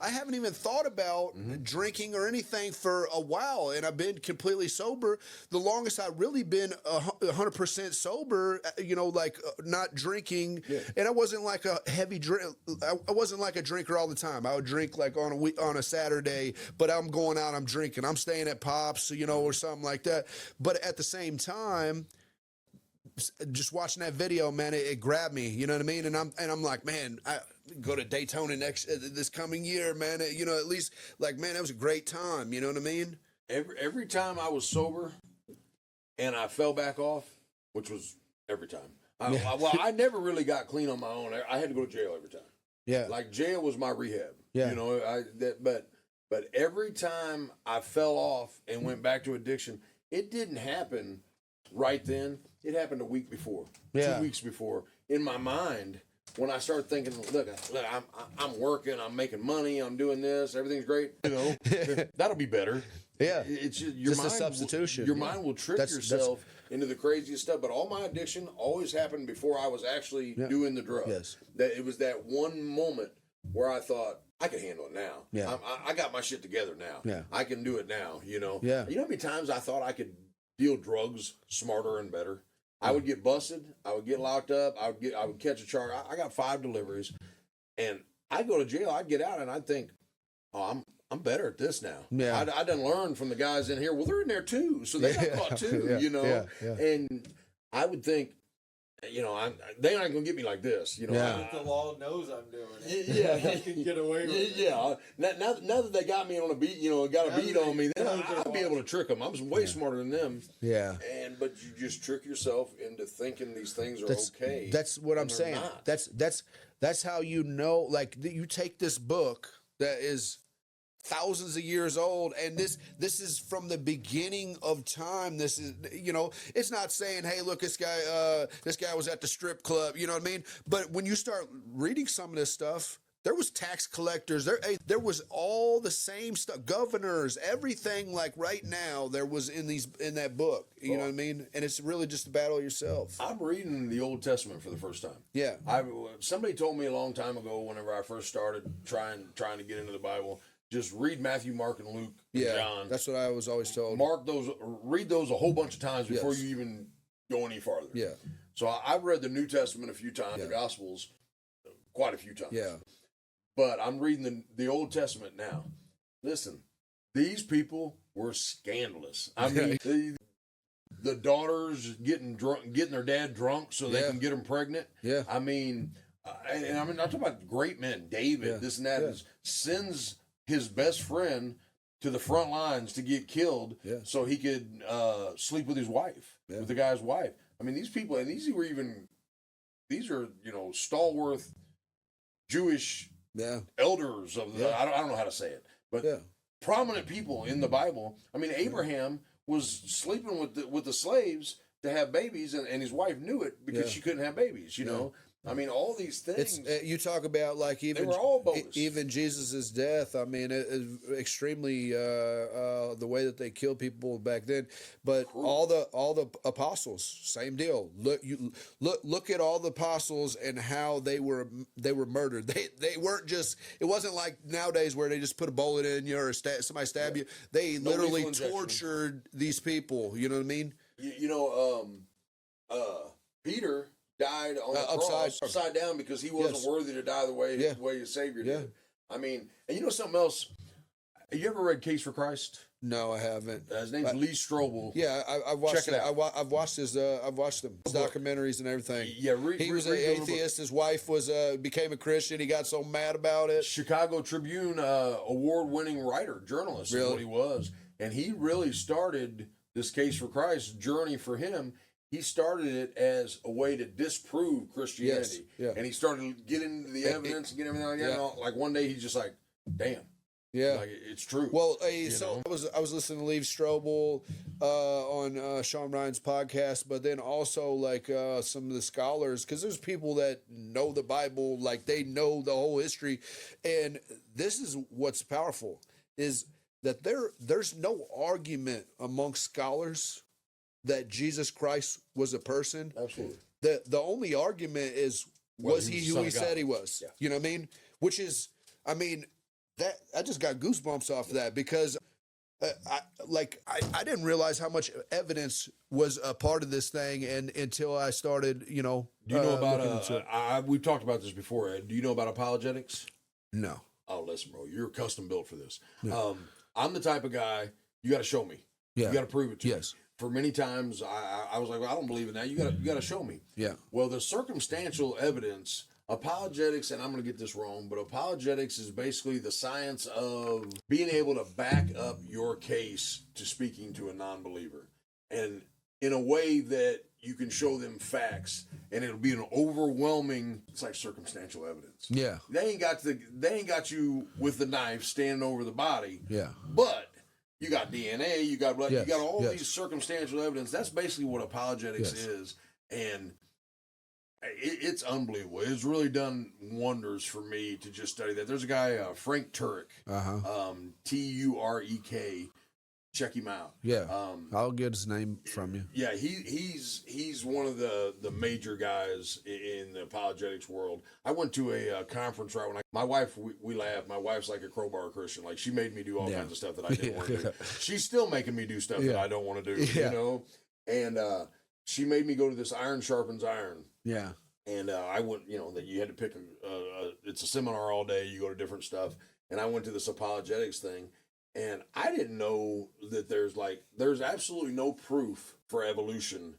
I haven't even thought about drinking or anything for a while, and I've been completely sober. The longest I've really been 100% sober. You know, like not drinking, and I wasn't like a heavy drink. I wasn't like a drinker all the time. I would drink like on a Saturday, but I'm going out, I'm drinking, I'm staying at Pops, you know, or something like that. But at the same time, just watching that video, man, it grabbed me. You know what I mean? And I'm like, man, I go to Daytona this coming year, man. You know, at least like, man, that was a great time. You know what I mean? Every time I was sober, and I fell back off, which was every time. I never really got clean on my own. I had to go to jail every time. Yeah. Like jail was my rehab. Yeah. You know, but every time I fell off and went back to addiction, it didn't happen right then. It happened a week before, 2 weeks before. In my mind, when I start thinking, look, I'm working, I'm making money, I'm doing this, everything's great. You know, that'll be better. Yeah. It's just a substitution. Your mind will trick yourself into the craziest stuff. But all my addiction always happened before I was actually doing the drug. Yes. That it was that one moment where I thought, I can handle it now. Yeah. I got my shit together now. Yeah. I can do it now, Yeah. You know how many times I thought I could deal drugs smarter and better? I would get busted. I would get locked up. I would catch a charge. I got 5 deliveries, and I'd go to jail. I'd get out, and I'd think, oh, I'm better at this now. Yeah. I done learned from the guys in here. Well, they're in there too, so they got caught too, Yeah. And I would think, they aren't gonna get me like this, Yeah. The law knows I'm doing it. Yeah, I can get away with it. yeah. Now that they got me on a beat, got a beat on me, then I'll be able to trick them. I'm way smarter than them. Yeah. But you just trick yourself into thinking these things are okay. That's what I'm and they're saying. not. That's how you know. Like you take this book that is thousands of years old, and this is from the beginning of time. This is, it's not saying, hey, look, this guy was at the strip club, you know what I mean? But when you start reading some of this stuff, there was tax collectors, there was all the same stuff, governors, everything. Like right now there was in that book, you know what I mean? And it's really just the battle of yourself. I'm reading the Old Testament for the first time. Yeah. Somebody told me a long time ago, whenever I first started trying to get into the Bible, just read Matthew, Mark, and Luke, and John. That's what I was always told. Read those a whole bunch of times before Yes. you even go any farther. Yeah. So I've read the New Testament a few times, the Gospels quite a few times. Yeah. But I'm reading the Old Testament now. Listen, these people were scandalous. I mean, the daughters getting their dad drunk so they can get them pregnant. Yeah. I mean, I'm talking about great men, David, this and that, sends his best friend to the front lines to get killed so he could sleep with his wife, with the guy's wife. I mean, these people, and these are, stalwart Jewish elders of the, I don't know how to say it, but prominent people in the Bible. I mean, Abraham was sleeping with the slaves to have babies, and his wife knew it because she couldn't have babies, you know? I mean, all these things. You talk about like even they were all bogus. Even Jesus's death. I mean, it extremely the way that they killed people back then. But all the apostles, same deal. Look at all the apostles and how they were murdered. They weren't just. It wasn't like nowadays where they just put a bullet in you or somebody stab you. They literally tortured these people. You know what I mean? Peter died on the cross upside down because he wasn't worthy to die the way his Savior did. I mean, and you know something else? Have you ever read Case for Christ? No, I haven't. His name's Lee Strobel. Yeah, I've watched. Check it out. I've watched his documentaries and everything. Yeah, he was an atheist. His wife became a Christian. He got so mad about it. Chicago Tribune award-winning writer, journalist, is what he was, and he really started this Case for Christ journey for him. He started it as a way to disprove Christianity. And he started getting into the evidence and getting everything like that. And like one day he's just like, damn. Yeah. Like it's true. Well, I was listening to Lee Strobel on Sean Ryan's podcast, but then also like some of the scholars, because there's people that know the Bible, like they know the whole history. And this is what's powerful, is that there's no argument amongst scholars that Jesus Christ was a person. Absolutely. The only argument is, was he who he said he was? Yeah. You know what I mean? Which is, I mean, that I just got goosebumps off of that because I didn't realize how much evidence was a part of this thing until I started, Do you know about, we've talked about this before, Ed. Do you know about apologetics? No. Oh, listen, bro, you're custom built for this. No. I'm the type of guy, you got to show me. Yeah. You got to prove it to me. Yes. For many times, I was like, well, I don't believe in that. You got to show me. Yeah. Well, the circumstantial evidence, apologetics, and I'm going to get this wrong, but apologetics is basically the science of being able to back up your case to speaking to a non-believer, and in a way that you can show them facts, and it'll be an overwhelming. It's like circumstantial evidence. Yeah. They ain't got you with the knife standing over the body. Yeah. But you got DNA, you got blood, you got all Yes. these circumstantial evidence. That's basically what apologetics is, and it's unbelievable. It's really done wonders for me to just study that. There's a guy, Frank Turek, Turek, check him out. Yeah, I'll get his name from you. Yeah, he's one of the major guys in the apologetics world. I went to a conference right when my wife, we laughed. My wife's like a crowbar Christian. Like, she made me do all kinds of stuff that I didn't want to do. She's still making me do stuff that I don't want to do, you know? And she made me go to this iron sharpens iron. Yeah. And I went, you know, that you had to pick it's a seminar all day. You go to different stuff. And I went to this apologetics thing. And I didn't know that there's absolutely no proof for evolution.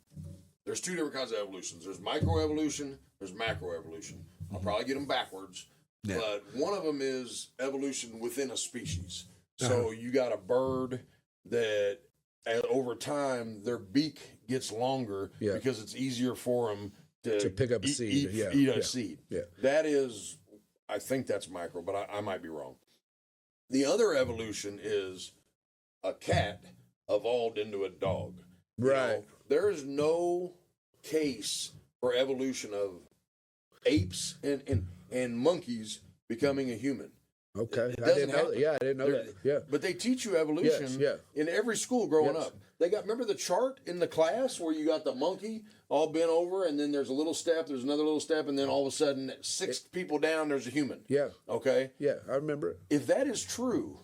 There's two different kinds of evolutions. There's microevolution, there's macroevolution. I'll probably get them backwards. Yeah. But one of them is evolution within a species. So you got a bird that over time their beak gets longer because it's easier for them to pick up a seed. Eat a seed. Yeah. That is, I think that's micro, but I might be wrong. The other evolution is a cat evolved into a dog. Right. You know, there is no case for evolution of apes and monkeys becoming a human. Okay. I didn't know that. Yeah, I didn't know that. Yeah. But they teach you evolution in every school growing up. They remember the chart in the class where you got the monkey all bent over, and then there's a little step, there's another little step, and then all of a sudden, 6 people down, there's a human. Yeah. Okay? Yeah, I remember it. If that is true,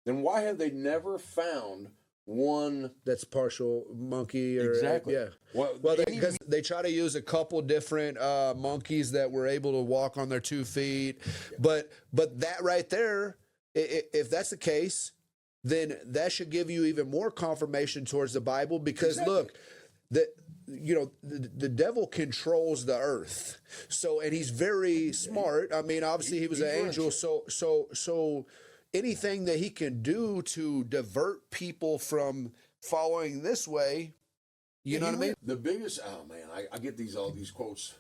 then why have they never found one that's partial monkey? Or, exactly. Yeah. Well, because they try to use a couple different monkeys that were able to walk on their 2 feet, but that right there, if that's the case, then that should give you even more confirmation towards the Bible, because look, the devil controls the earth. So, and he's very smart. I mean, obviously he was an angel. So anything that he can do to divert people from following this way, you know what I mean? The biggest, oh man, I get all these quotes.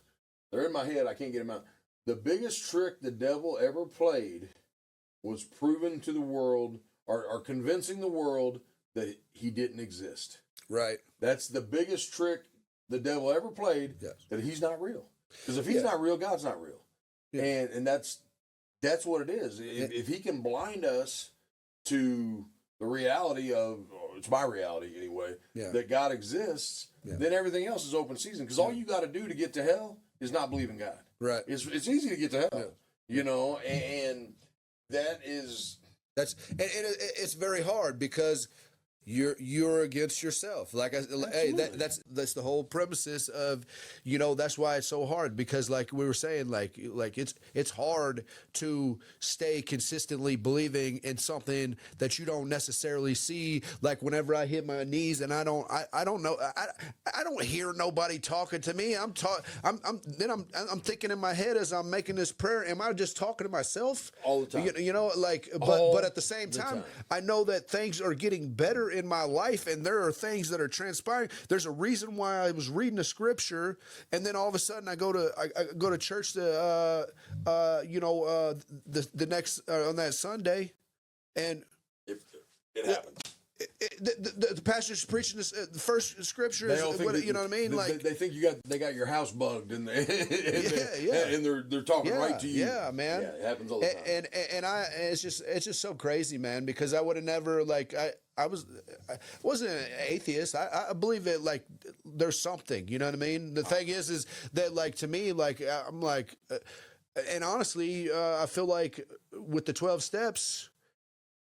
They're in my head. I can't get them out. The biggest trick the devil ever played was proving to the world or convincing the world that he didn't exist. Right. That's the biggest trick the devil ever played, that he's not real. Because if he's not real, God's not real. Yeah. And that's what it is. If he can blind us to the reality of, or it's my reality anyway, that God exists, then everything else is open season. Because all you got to do to get to hell is not believe in God. Right. It's easy to get to hell, you know, and that is... It's very hard because you're against yourself. Like that's the whole premises of, you know, that's why it's so hard, because like we were saying, like it's hard to stay consistently believing in something that you don't necessarily see. Like whenever I hit my knees and I don't know, I don't hear nobody talking to me. I'm thinking in my head as I'm making this prayer, am I just talking to myself all the time? You know, like, but at the same time, I know that things are getting better in my life, and there are things that are transpiring. There's a reason why I was reading the scripture, and then all of a sudden I go to church the next on that Sunday, and it happens. The pastor's preaching this, the first scripture is you know what I mean? Like they think they got your house bugged and and they're talking right to you. Yeah, man. Yeah, it happens all the time. And it's just so crazy, man, because I would have never I wasn't an atheist. I believe that like there's something, you know what I mean? The thing is that like to me, like I'm like, and honestly, I feel like with the 12 steps,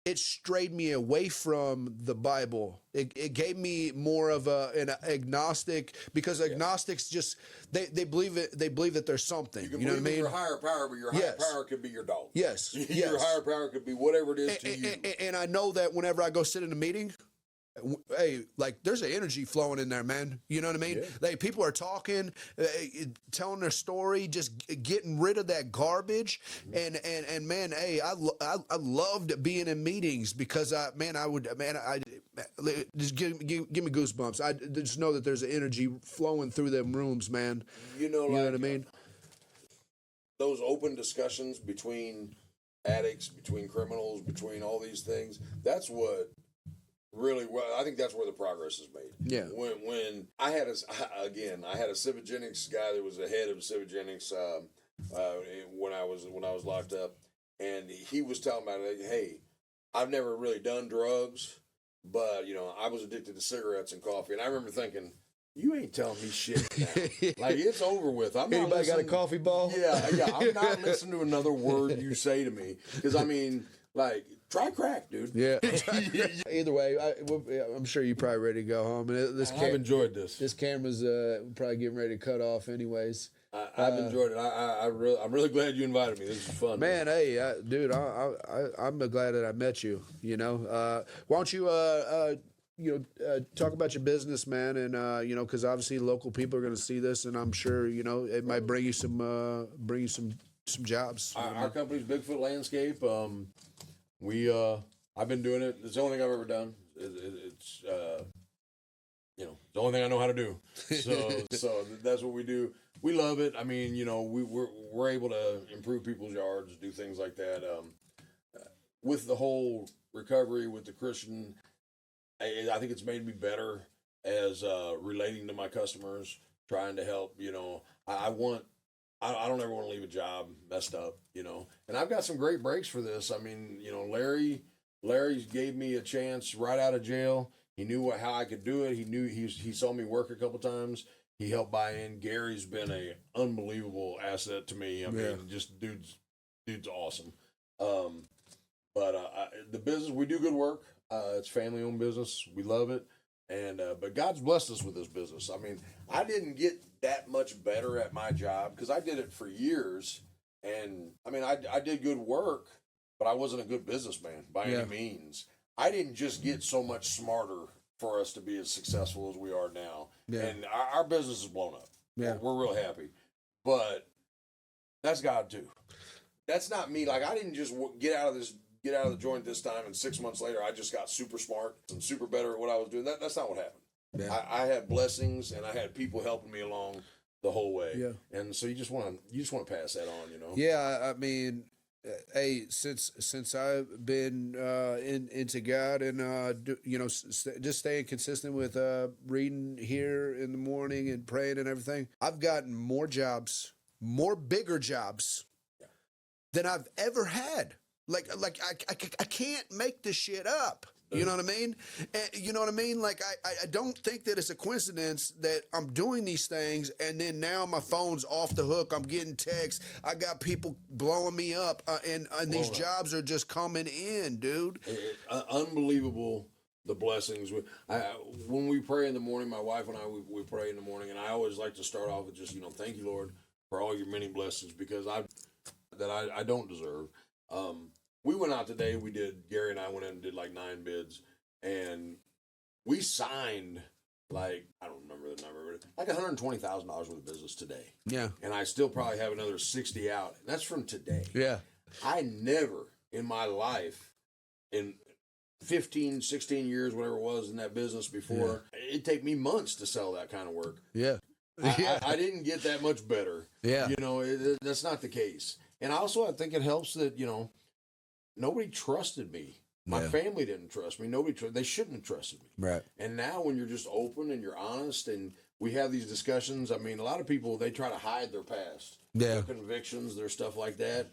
it strayed me away from the Bible. It gave me more of an agnostic, because agnostics just they believe it. They believe that there's something. You know what I mean? Your higher power, but your higher power could be your dog. Yes. Your higher power could be whatever it is to you. And I know that whenever I go sit in a meeting, hey, like there's an energy flowing in there, man. You know what I mean? Yeah. Like people are talking, telling their story, just getting rid of that garbage. Mm-hmm. And man, hey, I loved being in meetings because I just give me goosebumps. I just know that there's an energy flowing through them rooms, man. You know what I mean? Those open discussions between addicts, between criminals, between all these things. That's what. Really, well, I think that's where the progress is made. Yeah. When I had a Civigenics guy that was the head of Civigenics when I was locked up, and he was telling me, hey, I've never really done drugs, but you know, I was addicted to cigarettes and coffee, and I remember thinking, you ain't telling me shit now. Like, it's over with. I'm not Anybody got a listening. coffee ball? Yeah. I'm not listening to another word you say to me. Because, I mean, like, try crack, dude. Yeah. Either way, I'm sure you're probably ready to go home. And I've enjoyed this. This camera's probably getting ready to cut off anyways. I've enjoyed it. I'm really glad you invited me. This is fun. Man, hey, dude, I'm glad that I met you. You know, why don't you talk about your business, man, and you know, because obviously local people are going to see this, and I'm sure you know it might bring you some jobs. Our company's Bigfoot Landscape. I've been doing it. It's the only thing I've ever done. It's you know, the only thing I know how to do. So that's what we do. We love it. I mean, you know, we're able to improve people's yards, do things like that. With the whole recovery with the Christian, I think it's made me better as relating to my customers, trying to help. You know, I don't ever want to leave a job messed up. You know, and I've got some great breaks for this. I mean, you know, Larry gave me a chance right out of jail. He knew how I could do it. He knew he saw me work a couple times. He helped buy in. Gary's been a unbelievable asset to me. I mean, just dude's awesome. But the business, we do good work. It's family-owned business. We love it. And but God's blessed us with this business. I mean, I didn't get that much better at my job because I did it for years. And, I mean, I did good work, but I wasn't a good businessman by any means. I didn't just get so much smarter for us to be as successful as we are now. Yeah. And our business is blown up. Yeah. We're real happy. But that's God, too. That's not me. Like, I didn't just get out of the joint this time, and 6 months later, I just got super smart and super better at what I was doing. That's not what happened. Yeah. I had blessings, and I had people helping me along the whole way. Yeah. And so you just want to pass that on, you know? Yeah, I mean, hey, since I've been into God and you know, just staying consistent with reading here in the morning and praying and everything, I've gotten more bigger jobs than I've ever had. Like I can't make this shit up. You know what I mean? You know what I mean? Like, I don't think that it's a coincidence that I'm doing these things and then now my phone's off the hook. I'm getting texts. I got people blowing me up and these jobs are just coming in, dude. Unbelievable, the blessings. When we pray in the morning, my wife and I, we pray in the morning, and I always like to start off with just, you know, thank you, Lord, for all your many blessings because I don't deserve. We went out today. Gary and I went in and did like 9 bids, and we signed like, I don't remember the number, but like $120,000 worth of business today. Yeah. And I still probably have another 60 out. And that's from today. Yeah. I never in my life, in 15, 16 years, whatever it was in that business before, it'd take me months to sell that kind of work. Yeah. I didn't get that much better. Yeah. You know, that's not the case. And also, I think it helps that, you know, nobody trusted me. My family didn't trust me. They shouldn't have trusted me. Right. And now when you're just open and you're honest and we have these discussions, I mean, a lot of people, they try to hide their past. Yeah. Their convictions, their stuff like that.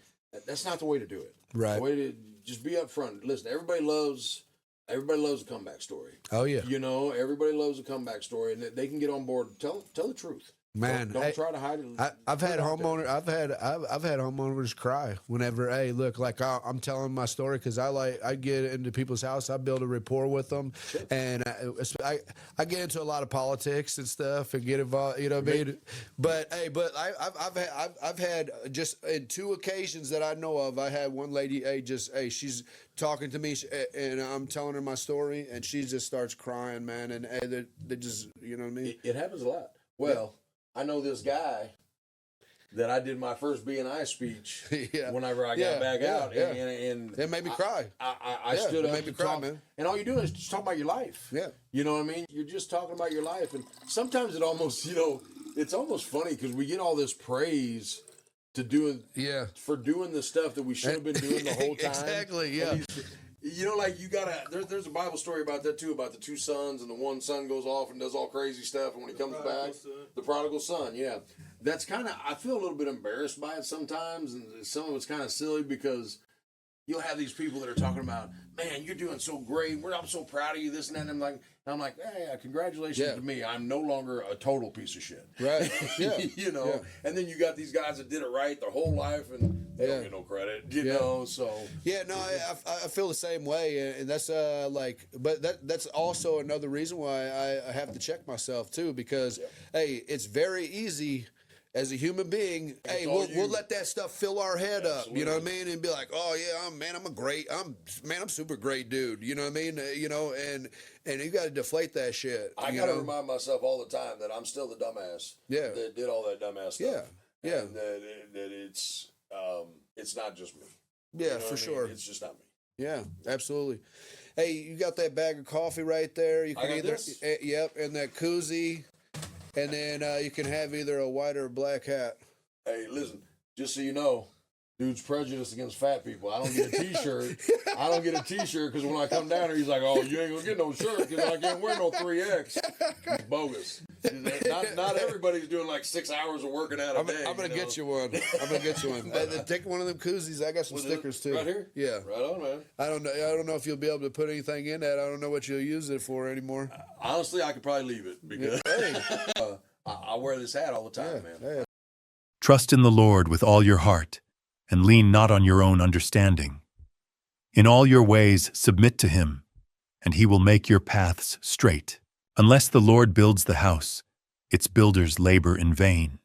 That's not the way to do it. Right. The way to just be upfront. Listen, everybody loves a comeback story. Oh, yeah. You know, everybody loves a comeback story and they can get on board. Tell the truth. Man, don't try to hide it. I've had homeowners cry whenever, hey, look, like I'm telling my story because I get into people's house, I build a rapport with them, and I get into a lot of politics and stuff and get involved. You know what I mean? But hey, I've had just in 2 occasions that I know of. I had one lady, she's talking to me, and I'm telling her my story, and she just starts crying, man, and they just, you know what I mean? It happens a lot. Well. I know this guy that I did my first B&I speech whenever I got back out. Yeah. And it made me cry. I stood up to talk, man. And all you're doing is just talk about your life. Yeah. You know what I mean? You're just talking about your life. And sometimes it almost, you know, it's almost funny because we get all this praise for doing the stuff that we should have been doing the whole time. Exactly, yeah. You know, like you gotta. There's a Bible story about that too, about the 2 sons, and the one son goes off and does all crazy stuff, and when he comes back, the prodigal son. Yeah, that's kind of. I feel a little bit embarrassed by it sometimes, and some of it's kind of silly because you'll have these people that are talking about, man, you're doing so great. I'm so proud of you, this and that. And I'm like, hey, congratulations to me. I'm no longer a total piece of shit. Right. Yeah. You know, and then you got these guys that did it right their whole life and they don't get no credit, you know, so. Yeah, no, I feel the same way. And that's but that's also another reason why I have to check myself too, because, hey, it's very easy as a human being, hey, we'll let that stuff fill our head up, you know what I mean, and be like, oh yeah, I'm super great dude, you know what I mean, you know, and you got to deflate that shit. I got to remind myself all the time that I'm still the dumbass. That did all that dumbass stuff. Yeah. And that it's not just me. Yeah, you know for what I sure. mean? It's just not me. Yeah, absolutely. Hey, you got that bag of coffee right there. You can either, yep, and that koozie. And then you can have either a white or a black hat. Hey, listen, just so you know, dude's prejudiced against fat people. I don't get a T-shirt. I don't get a T-shirt because when I come down here, he's like, "Oh, you ain't gonna get no shirt because I can't wear no 3X." It's bogus. Not everybody's doing like 6 hours of working out a day. I'm gonna get you one. Take one of them koozies. I got some stickers too. Right here. Yeah. Right on, man. I don't know if you'll be able to put anything in that. I don't know what you'll use it for anymore. Honestly, I could probably leave it because I wear this hat all the time, man. Yeah. Trust in the Lord with all your heart, and lean not on your own understanding. In all your ways submit to him, and he will make your paths straight. Unless the Lord builds the house, its builders labor in vain.